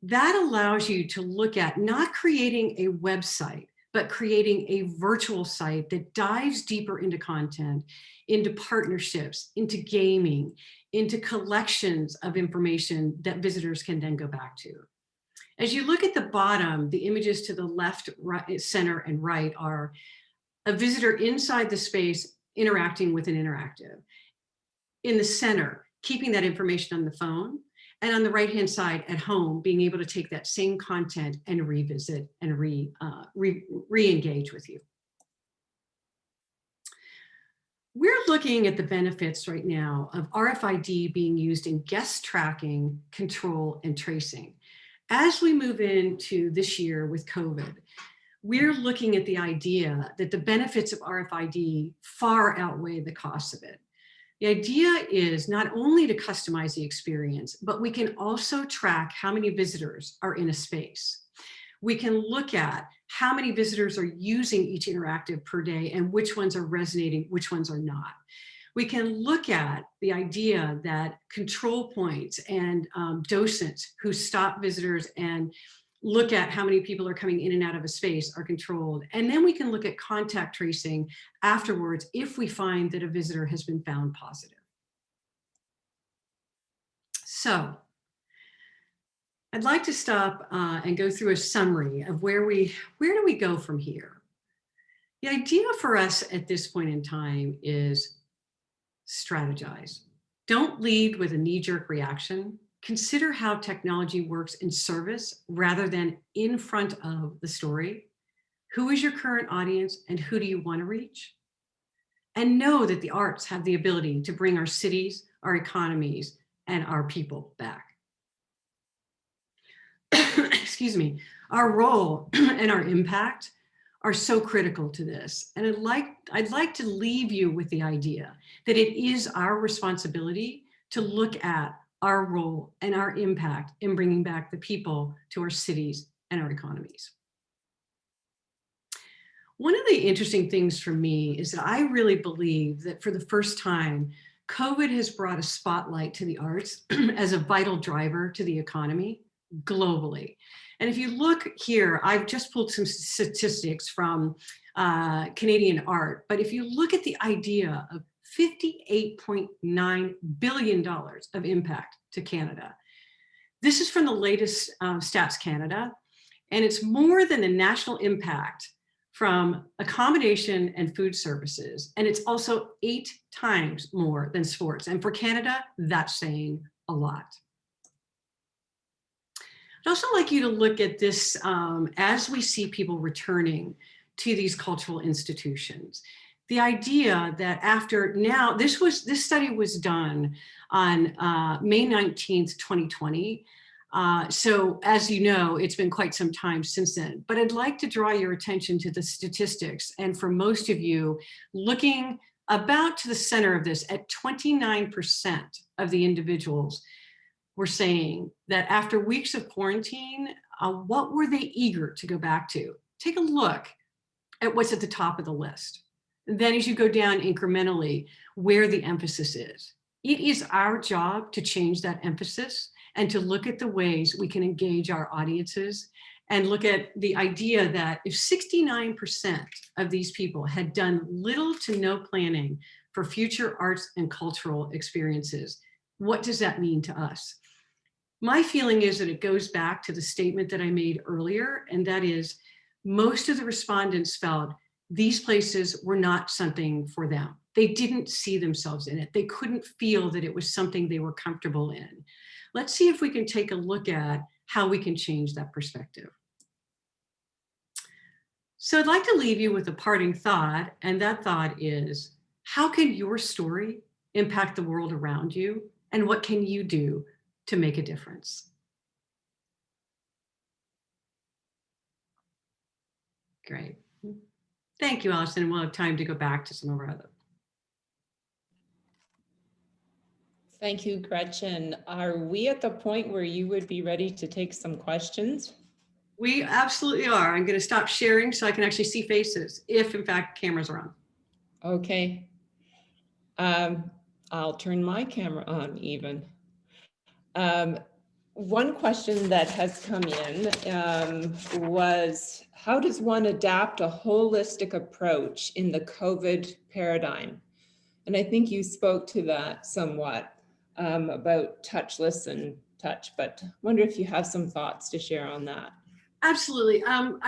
That allows you to look at not creating a website, but creating a virtual site that dives deeper into content, into partnerships, into gaming, into collections of information that visitors can then go back to. As you look at the bottom, the images to the left, right, center, and right are a visitor inside the space interacting with an interactive. In the center, keeping that information on the phone, and on the right-hand side at home, being able to take that same content and revisit and re-engage with you. We're looking at the benefits right now of RFID being used in guest tracking, control, and tracing. As we move into this year with COVID, we're looking at the idea that the benefits of RFID far outweigh the costs of it. The idea is not only to customize the experience, but we can also track how many visitors are in a space. We can look at how many visitors are using each interactive per day and which ones are resonating, which ones are not. We can look at the idea that control points and docents who stop visitors and look at how many people are coming in and out of a space are controlled. And then we can look at contact tracing afterwards if we find that a visitor has been found positive. So I'd like to stop and go through a summary of where do we go from here? The idea for us at this point in time is strategize. Don't lead with a knee-jerk reaction. Consider how technology works in service rather than in front of the story. Who is your current audience and who do you want to reach? And know that the arts have the ability to bring our cities, our economies, and our people back. Excuse me. Our role and our impact are so critical to this. And I'd like to leave you with the idea that it is our responsibility to look at our role and our impact in bringing back the people to our cities and our economies. One of the interesting things for me is that I really believe that for the first time, COVID has brought a spotlight to the arts as a vital driver to the economy globally. And if you look here, I've just pulled some statistics from Canadian art, but if you look at the idea of $58.9 billion of impact to Canada. This is from the latest Stats Canada, and it's more than the national impact from accommodation and food services. And it's also 8 times more than sports. And for Canada, that's saying a lot. I'd also like you to look at this as we see people returning to these cultural institutions. the idea that after now, this study was done on May 19th, 2020. So as you know, it's been quite some time since then, but I'd like to draw your attention to the statistics. And for most of you, looking about to the center of this, at 29% of the individuals were saying that after weeks of quarantine, what were they eager to go back to? Take a look at what's at the top of the list. And then as you go down incrementally, where the emphasis is. It is our job to change that emphasis and to look at the ways we can engage our audiences and look at the idea that if 69% of these people had done little to no planning for future arts and cultural experiences, what does that mean to us? My feeling is that it goes back to the statement that I made earlier, and that is most of the respondents felt these places were not something for them. They didn't see themselves in it. They couldn't feel that it was something they were comfortable in. Let's see if we can take a look at how we can change that perspective. So I'd like to leave you with a parting thought, and that thought is, how can your story impact the world around you, and what can you do to make a difference? Great. Thank you, Allison. We'll have time to go back to some of our other. Thank you, Gretchen. Are we at the point where you would be ready to take some questions? We absolutely are. I'm going to stop sharing so I can actually see faces, if in fact cameras are on. Okay. I'll turn my camera on even. One question that has come in was, how does one adapt a holistic approach in the COVID paradigm? And I think you spoke to that somewhat about touchless and touch, but I wonder if you have some thoughts to share on that. Absolutely. I'm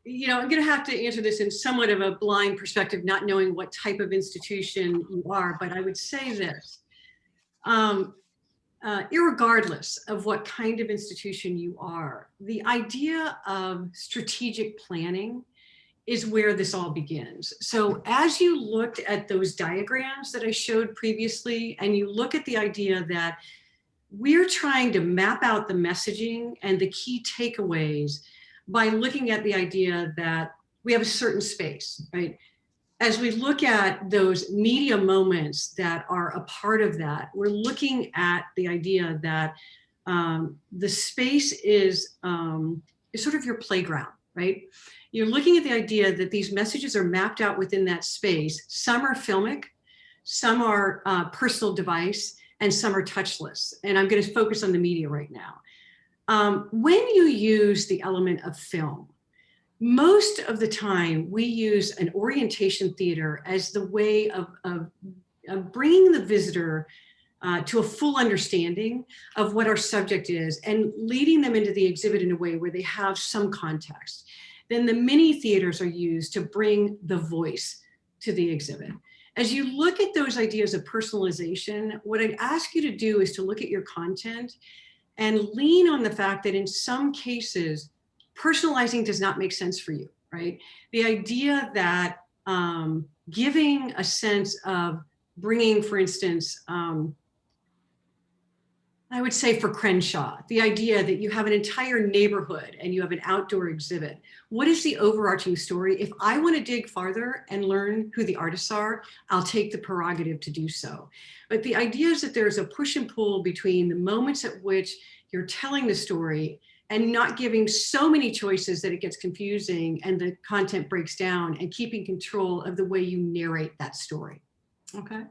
going to have to answer this in somewhat of a blind perspective, not knowing what type of institution you are, but I would say this. Irregardless of what kind of institution you are, the idea of strategic planning is where this all begins. So as you looked at those diagrams that I showed previously, and you look at the idea that we're trying to map out the messaging and the key takeaways by looking at the idea that we have a certain space, right? As we look at those media moments that are a part of that, we're looking at the idea that the space is sort of your playground, right? You're looking at the idea that these messages are mapped out within that space. Some are filmic, some are personal device, and some are touchless. And I'm going to focus on the media right now. When you use the element of film, most of the time we use an orientation theater as the way of bringing the visitor to a full understanding of what our subject is and leading them into the exhibit in a way where they have some context. Then the mini theaters are used to bring the voice to the exhibit. As you look at those ideas of personalization, what I'd ask you to do is to look at your content and lean on the fact that in some cases, personalizing does not make sense for you, right? The idea that giving a sense of bringing, for instance, I would say for Crenshaw, the idea that you have an entire neighborhood and you have an outdoor exhibit. What is the overarching story? If I want to dig farther and learn who the artists are, I'll take the prerogative to do so. But the idea is that there's a push and pull between the moments at which you're telling the story and not giving so many choices that it gets confusing and the content breaks down, and keeping control of the way you narrate that story. Okay.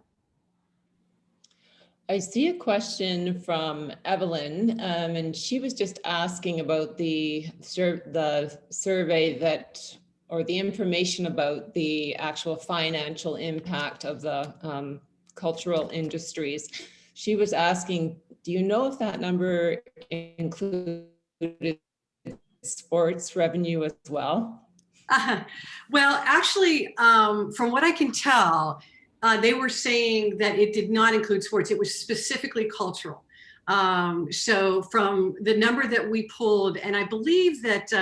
I see a question from Evelyn, and she was just asking about the survey that, or the information about the actual financial impact of the cultural industries. She was asking, do you know if that number included sports revenue as well? Well, actually, from what I can tell, they were saying that it did not include sports. It was specifically cultural. So from the number that we pulled, and I believe that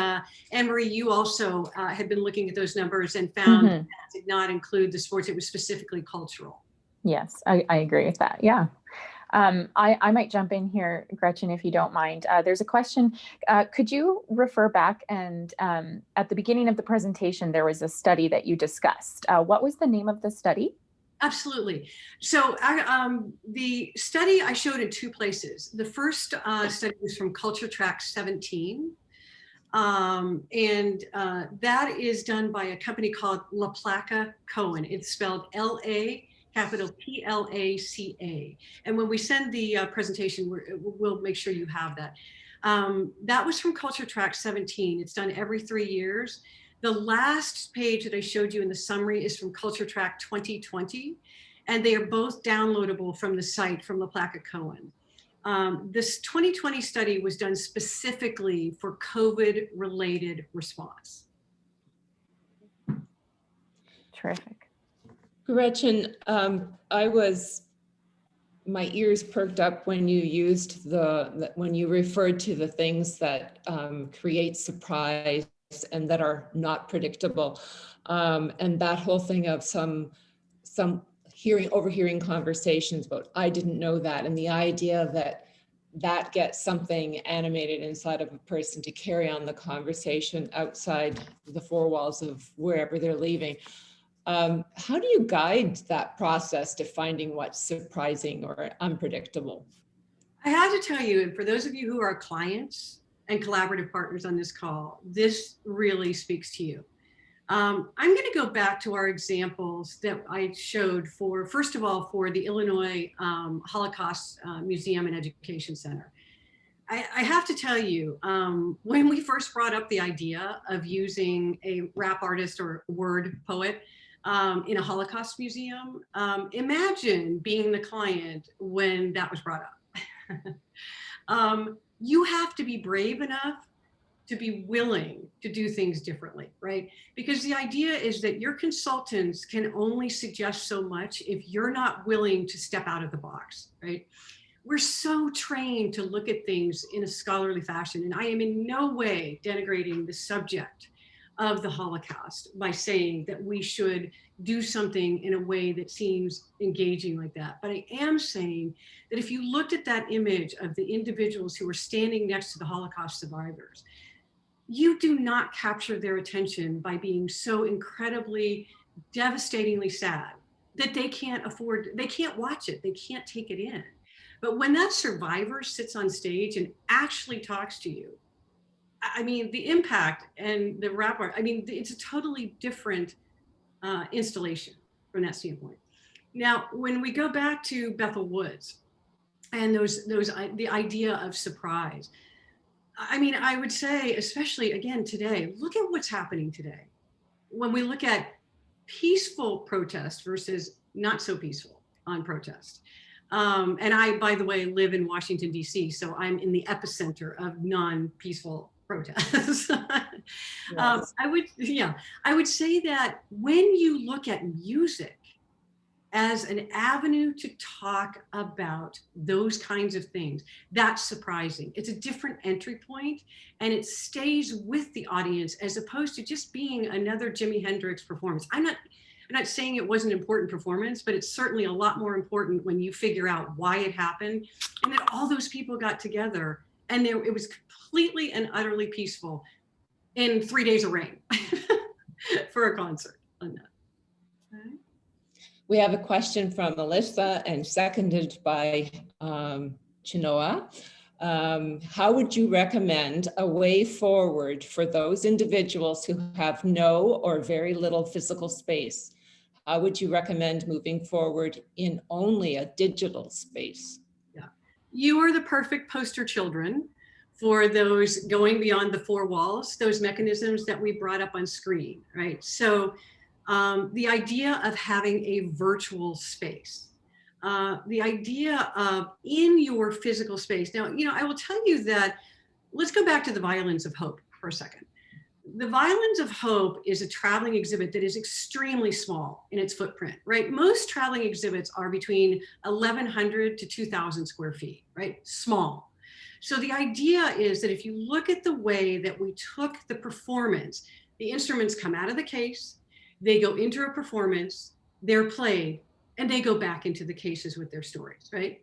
Anne-Marie, you also had been looking at those numbers and found that did not include the sports. It was specifically cultural. Yes, I agree with that. Yeah. I might jump in here, Gretchen, if you don't mind. There's a question. Could you refer back and at the beginning of the presentation, there was a study that you discussed. What was the name of the study? Absolutely. So the study I showed in two places. The first study was from Culture Track 17. That is done by a company called LaPlaca Cohen. It's spelled L-A, capital P-L-A-C-A. And when we send the presentation, we'll make sure you have that. That was from Culture Track 17. It's done every 3 years. The last page that I showed you in the summary is from Culture Track 2020, and they are both downloadable from the site from LaPlaca Cohen. This 2020 study was done specifically for COVID-related response. Terrific. Gretchen, my ears perked up when you used when you referred to the things that create surprise and that are not predictable. And that whole thing of some overhearing conversations about, I didn't know that. And the idea that gets something animated inside of a person to carry on the conversation outside the four walls of wherever they're leaving. How do you guide that process to finding what's surprising or unpredictable? I have to tell you, and for those of you who are clients and collaborative partners on this call, this really speaks to you. I'm going to go back to our examples that I showed for, first of all, for the Illinois Holocaust Museum and Education Center. I have to tell you, when we first brought up the idea of using a rap artist or word poet in a Holocaust museum, imagine being the client when that was brought up. You have to be brave enough to be willing to do things differently, right? Because the idea is that your consultants can only suggest so much if you're not willing to step out of the box, right? We're so trained to look at things in a scholarly fashion, and I am in no way denigrating the subject of the Holocaust by saying that we should do something in a way that seems engaging like that. But I am saying that if you looked at that image of the individuals who were standing next to the Holocaust survivors, you do not capture their attention by being so incredibly, devastatingly sad that they can't watch it, they can't take it in. But when that survivor sits on stage and actually talks to you, I mean, the impact and the rap art, I mean, it's a totally different installation from that standpoint. Now, when we go back to Bethel Woods and the idea of surprise, I mean, I would say, especially again today, look at what's happening today. When we look at peaceful protest versus not so peaceful on protest. And I, by the way, live in Washington, D.C., so I'm in the epicenter of non-peaceful protests. Yes. I would say that when you look at music as an avenue to talk about those kinds of things, that's surprising. It's a different entry point, and it stays with the audience as opposed to just being another Jimi Hendrix performance. I'm not saying it wasn't an important performance, but it's certainly a lot more important when you figure out why it happened and that all those people got together and it was completely and utterly peaceful in 3 days of rain for a concert on that. Okay. We have a question from Melissa and seconded by Chinoa. How would you recommend a way forward for those individuals who have no or very little physical space? How would you recommend moving forward in only a digital space? Yeah, you are the perfect poster children for those going beyond the four walls, those mechanisms that we brought up on screen, right? So the idea of having a virtual space, the idea of in your physical space. Now, I will tell you that, let's go back to the violins of hope for a second. The Violins of Hope is a traveling exhibit that is extremely small in its footprint, right? Most traveling exhibits are between 1,100 to 2,000 square feet, right? Small. So the idea is that if you look at the way that we took the performance, the instruments come out of the case, they go into a performance, they're played, and they go back into the cases with their stories, right?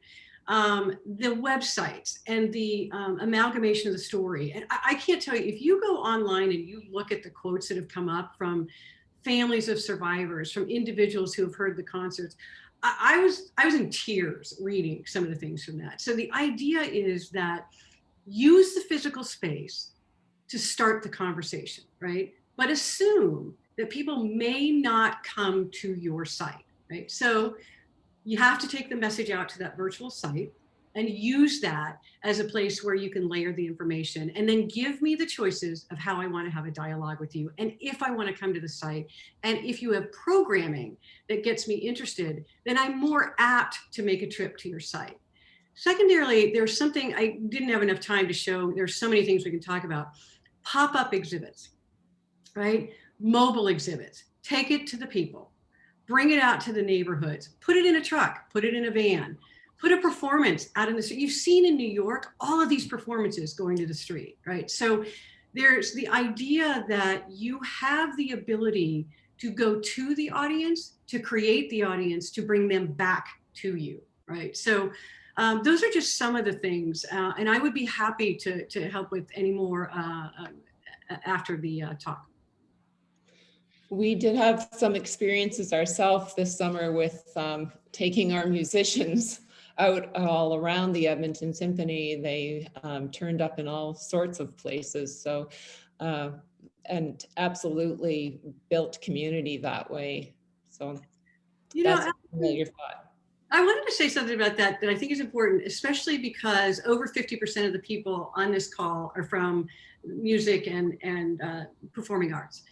The websites and the amalgamation of the story. And I can't tell you, if you go online and you look at the quotes that have come up from families of survivors, from individuals who have heard the concerts, I was in tears reading some of the things from that. So the idea is that use the physical space to start the conversation, right? But assume that people may not come to your site, right? So you have to take the message out to that virtual site and use that as a place where you can layer the information, and then give me the choices of how I want to have a dialogue with you, and if I want to come to the site. And if you have programming that gets me interested, then I'm more apt to make a trip to your site. Secondarily, there's something I didn't have enough time to show. There's so many things we can talk about. Pop-up exhibits, right? Mobile exhibits. Take it to the people. Bring it out to the neighborhoods, put it in a truck, put it in a van, put a performance out in the street. You've seen in New York, all of these performances going to the street, right? So there's the idea that you have the ability to go to the audience, to create the audience, to bring them back to you, right? So those are just some of the things. And I would be happy to help with any more after the talk. We did have some experiences ourselves this summer with taking our musicians out all around the Edmonton Symphony. They turned up in all sorts of places. So, and absolutely built community that way. So that's a familiar thought. I wanted to say something about that I think is important, especially because over 50% of the people on this call are from music and performing arts.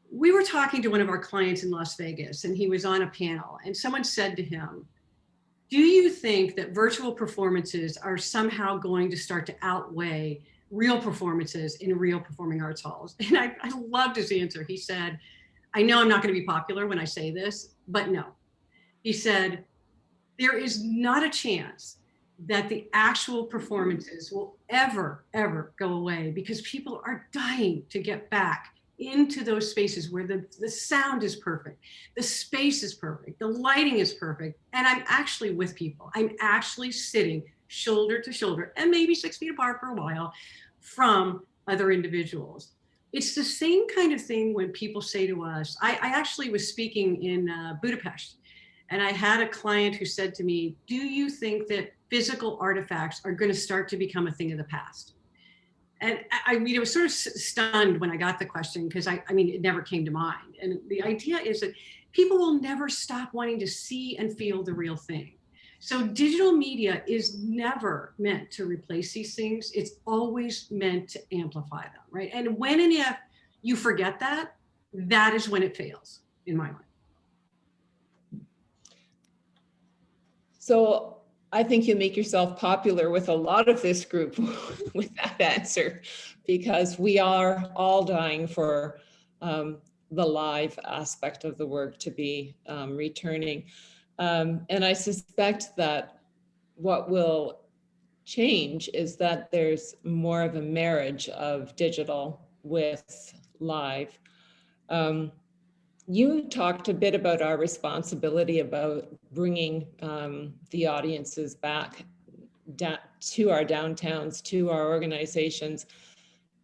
We were talking to one of our clients in Las Vegas, and he was on a panel, and someone said to him, do you think that virtual performances are somehow going to start to outweigh real performances in real performing arts halls? And I loved his answer. He said, I know I'm not going to be popular when I say this, but no. He said, there is not a chance that the actual performances will ever go away, because people are dying to get back into those spaces where the sound is perfect, the space is perfect, the lighting is perfect, and I'm actually with people. I'm actually sitting shoulder to shoulder, and maybe 6 feet apart for a while from other individuals. It's the same kind of thing when people say to us, I actually was speaking in Budapest, and I had a client who said to me, do you think that physical artifacts are going to start to become a thing of the past? And I mean, I was sort of stunned when I got the question, because I mean, it never came to mind. And the idea is that people will never stop wanting to see and feel the real thing. So digital media is never meant to replace these things. It's always meant to amplify them, right? And when and if you forget that, that is when it fails, in my mind. So I think you make yourself popular with a lot of this group with that answer, because we are all dying for the live aspect of the work to be returning. And I suspect that what will change is that there's more of a marriage of digital with live. You talked a bit about our responsibility about bringing the audiences back to our downtowns, to our organizations.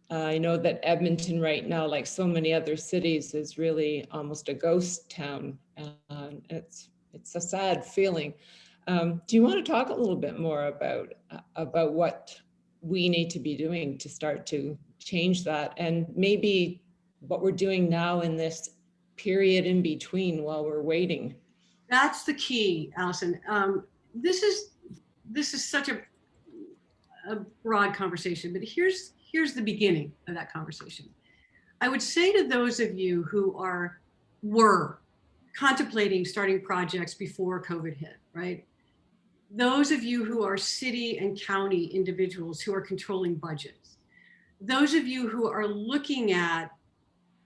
I know that Edmonton right now, like so many other cities, is really almost a ghost town. It's a sad feeling. Do you want to talk a little bit more about what we need to be doing to start to change that, and maybe what we're doing now in this period in between while we're waiting? That's the key, Allison. This is such a broad conversation, but here's the beginning of that conversation. I would say to those of you who were contemplating starting projects before COVID hit, right? Those of you who are city and county individuals who are controlling budgets, those of you who are looking at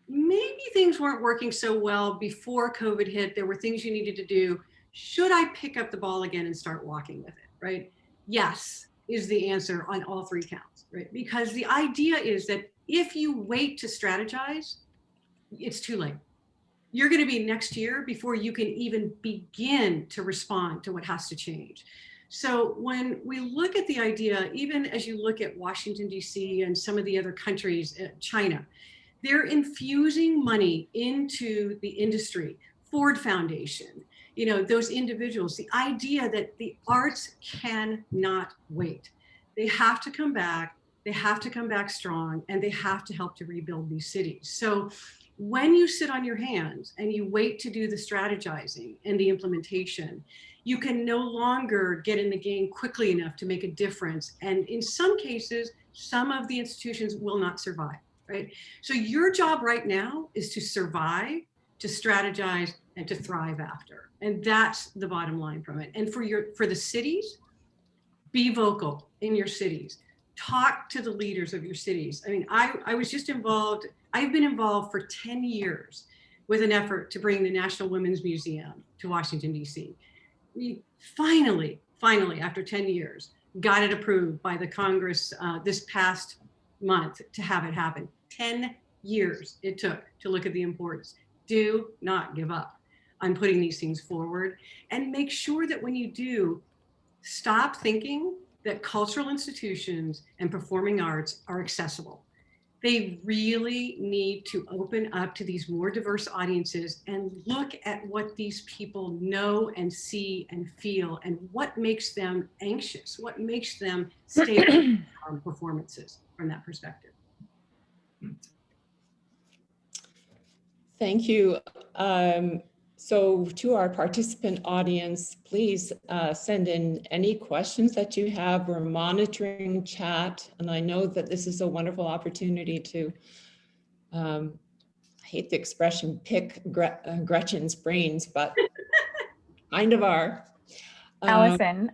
maybe things weren't working so well before COVID hit, there were things you needed to do. Should I pick up the ball again and start walking with it, right? Yes, is the answer on all three counts, right? Because the idea is that if you wait to strategize, it's too late. You're going to be next year before you can even begin to respond to what has to change. So when we look at the idea, even as you look at Washington, D.C. and some of the other countries, China, they're infusing money into the industry, Ford Foundation, you know, those individuals, the idea that the arts cannot wait. They have to come back, they have to come back strong, and they have to help to rebuild these cities. So when you sit on your hands and you wait to do the strategizing and the implementation, you can no longer get in the game quickly enough to make a difference. And in some cases, some of the institutions will not survive. Right? So your job right now is to survive, to strategize, and to thrive after. And that's the bottom line from it. And for the cities, be vocal in your cities. Talk to the leaders of your cities. I mean, I was just involved, I've been involved for 10 years with an effort to bring the National Women's Museum to Washington, D.C. We finally, after 10 years, got it approved by the Congress this past month to have it happen. 10 years it took to look at the importance. Do not give up on putting these things forward, and make sure that when you do, stop thinking that cultural institutions and performing arts are accessible. They really need to open up to these more diverse audiences and look at what these people know and see and feel, and what makes them anxious, what makes them stay on performances from that perspective. Thank you. So to our participant audience, please send in any questions that you have. We're monitoring chat, and I know that this is a wonderful opportunity to, I hate the expression, pick Gretchen's brains, but kind of are. Allison,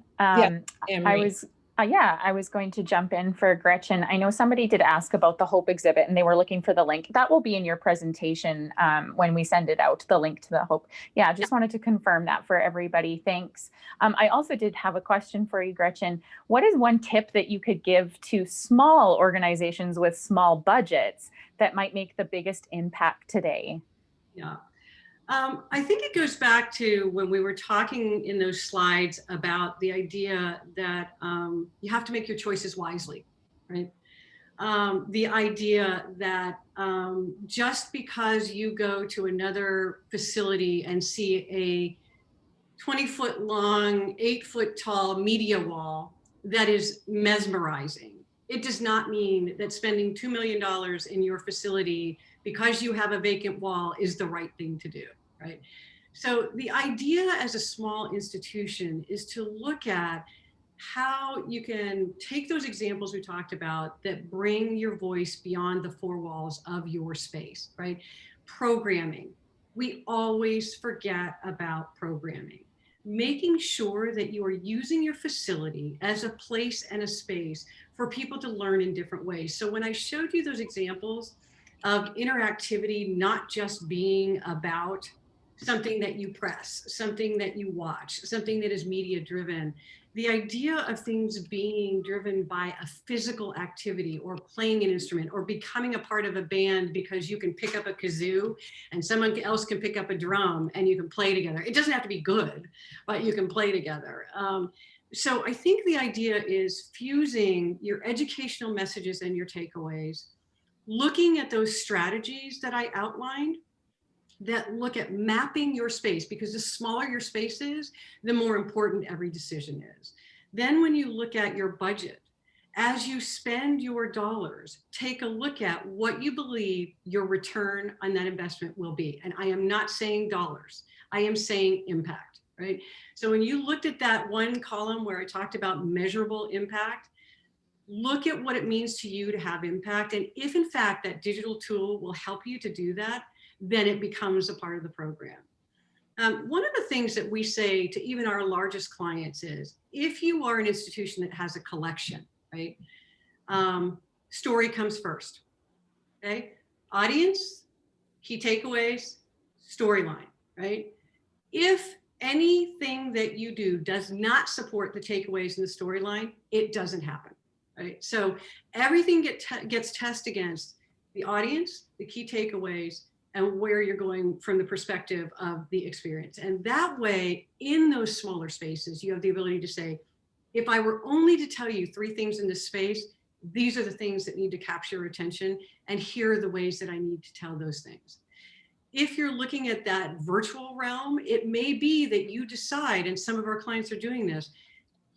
yeah, I was going to jump in for Gretchen. I know somebody did ask about the Hope exhibit and they were looking for the link. That will be in your presentation when we send it out, the link to the Hope. Yeah, just wanted to confirm that for everybody. Thanks. I also did have a question for you, Gretchen. What is one tip that you could give to small organizations with small budgets that might make the biggest impact today? Yeah. I think it goes back to when we were talking in those slides about the idea that you have to make your choices wisely, right? The idea that just because you go to another facility and see a 20-foot long, 8-foot tall media wall that is mesmerizing, it does not mean that spending $2 million in your facility because you have a vacant wall is the right thing to do, right? So the idea as a small institution is to look at how you can take those examples we talked about that bring your voice beyond the four walls of your space, right? Programming. We always forget about programming. Making sure that you are using your facility as a place and a space for people to learn in different ways. So when I showed you those examples of interactivity, not just being about something that you press, something that you watch, something that is media driven, the idea of things being driven by a physical activity or playing an instrument or becoming a part of a band because you can pick up a kazoo and someone else can pick up a drum and you can play together. It doesn't have to be good, but you can play together. So I think the idea is fusing your educational messages and your takeaways, looking at those strategies that I outlined that look at mapping your space, because the smaller your space is, the more important every decision is. Then when you look at your budget, as you spend your dollars, take a look at what you believe your return on that investment will be. And I am not saying dollars, I am saying impact, right? So when you looked at that one column where I talked about measurable impact, look at what it means to you to have impact. And if in fact that digital tool will help you to do that, then it becomes a part of the program. One of the things that we say to even our largest clients is, if you are an institution that has a collection, right? story comes first. Okay, audience, key takeaways, storyline, right? If anything that you do does not support the takeaways in the storyline, it doesn't happen, right? So everything gets tested against the audience, the key takeaways, and where you're going from the perspective of the experience. And that way, in those smaller spaces, you have the ability to say, if I were only to tell you 3 things in this space, these are the things that need to capture your attention, and here are the ways that I need to tell those things. If you're looking at that virtual realm, it may be that you decide, and some of our clients are doing this,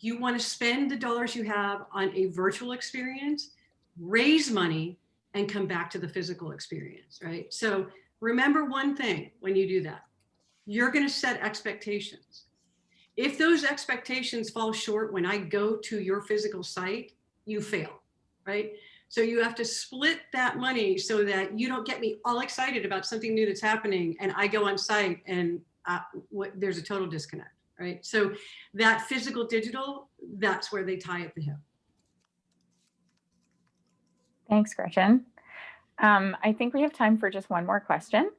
you want to spend the dollars you have on a virtual experience, raise money, and come back to the physical experience, right? So remember one thing when you do that, you're going to set expectations. If those expectations fall short when I go to your physical site, you fail, right? So you have to split that money so that you don't get me all excited about something new that's happening and I go on site and there's a total disconnect, right? So that physical digital, that's where they tie at the hip. Thanks, Gretchen. I think we have time for just one more question.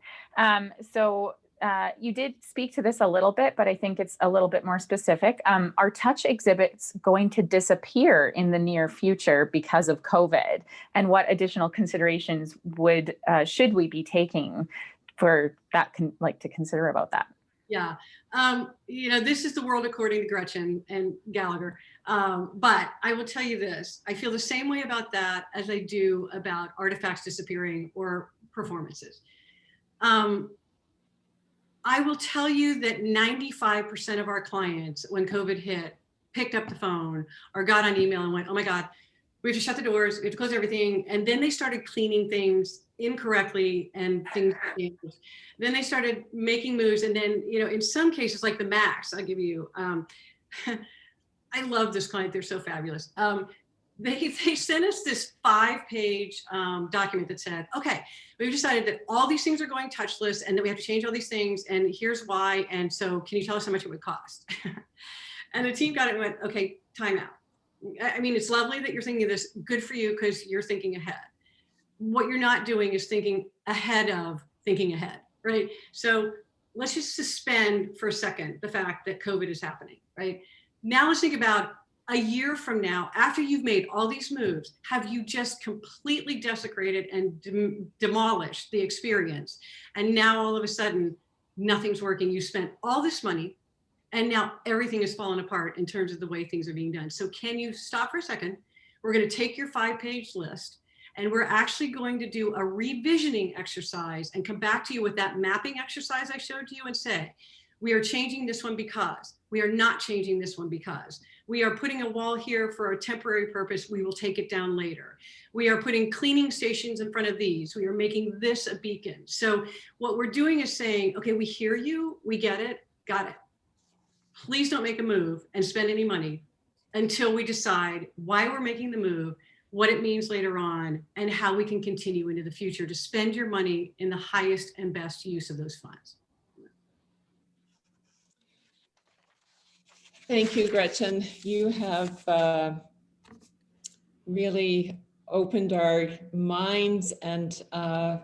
You did speak to this a little bit, but I think it's a little bit more specific. Are touch exhibits going to disappear in the near future because of COVID? And what additional considerations should we be taking for that, to consider about that? Yeah, this is the world according to Gretchen and Gallagher. But I will tell you this, I feel the same way about that as I do about artifacts disappearing or performances. I will tell you that 95% of our clients, when COVID hit, picked up the phone or got on email and went, oh my God, we have to shut the doors, we have to close everything. And then they started cleaning things incorrectly and things changed. Then they started making moves. And then, in some cases, like the Max, I'll give you, I love this client, they're so fabulous. They sent us this 5-page document that said, okay, we've decided that all these things are going touchless and that we have to change all these things. And here's why. And so can you tell us how much it would cost? And the team got it and went, okay, time out. I mean, it's lovely that you're thinking of this. Good for you because you're thinking ahead. What you're not doing is thinking ahead of thinking ahead, right? So let's just suspend for a second the fact that COVID is happening, right? Now let's think about a year from now, after you've made all these moves, have you just completely desecrated and demolished the experience? And now all of a sudden, nothing's working. You spent all this money and now everything is falling apart in terms of the way things are being done. So can you stop for a second? We're going to take your 5-page list and we're actually going to do a revisioning exercise and come back to you with that mapping exercise I showed you and say, we are changing this one because, we are not changing this one because. We are putting a wall here for a temporary purpose. We will take it down later. We are putting cleaning stations in front of these. We are making this a beacon. So what we're doing is saying, okay, we hear you, we get it, got it. Please don't make a move and spend any money until we decide why we're making the move, what it means later on, and how we can continue into the future to spend your money in the highest and best use of those funds. Thank you, Gretchen. You have really opened our minds and I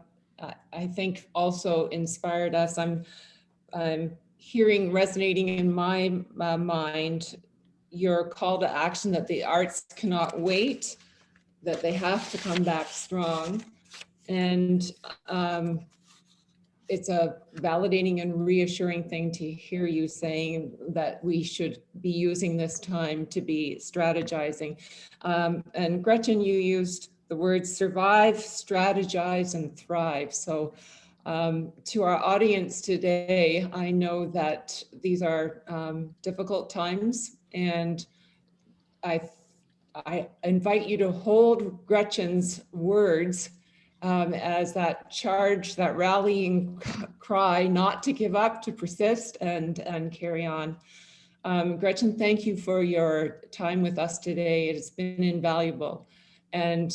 think also inspired us. I'm hearing resonating in my mind your call to action that the arts cannot wait, that they have to come back strong. And it's a validating and reassuring thing to hear you saying that we should be using this time to be strategizing. And Gretchen, you used the words survive, strategize, and thrive. So to our audience today, I know that these are difficult times, and I invite you to hold Gretchen's words as that charge, that rallying cry, not to give up, to persist and carry on. Gretchen, thank you for your time with us today. It has been invaluable. And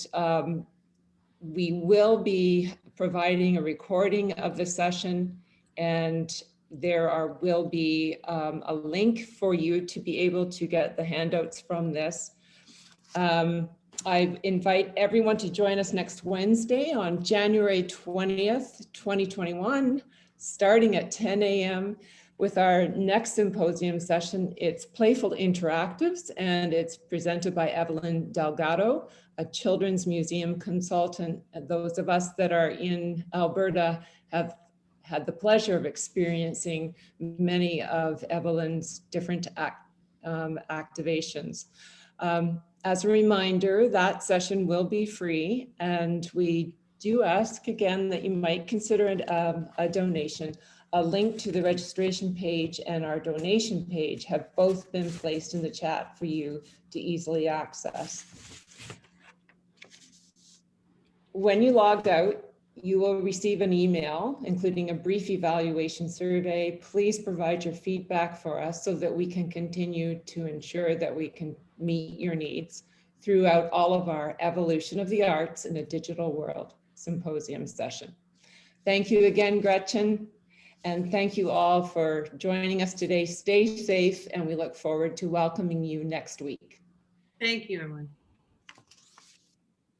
we will be providing a recording of the session, and there will be a link for you to be able to get the handouts from this. I invite everyone to join us next Wednesday on January 20th, 2021, starting at 10 a.m. with our next symposium session. It's Playful Interactives, and it's presented by Evelyn Delgado, a children's museum consultant. And those of us that are in Alberta have had the pleasure of experiencing many of Evelyn's different activations. As a reminder, that session will be free, and we do ask again that you might consider a donation. A link to the registration page and our donation page have both been placed in the chat for you to easily access. When you logged out, you will receive an email, including a brief evaluation survey. Please provide your feedback for us so that we can continue to ensure that we can meet your needs throughout all of our Evolution of the Arts in a Digital World symposium session. Thank you again, Gretchen, and thank you all for joining us today. Stay safe, and we look forward to welcoming you next week. Thank you, everyone.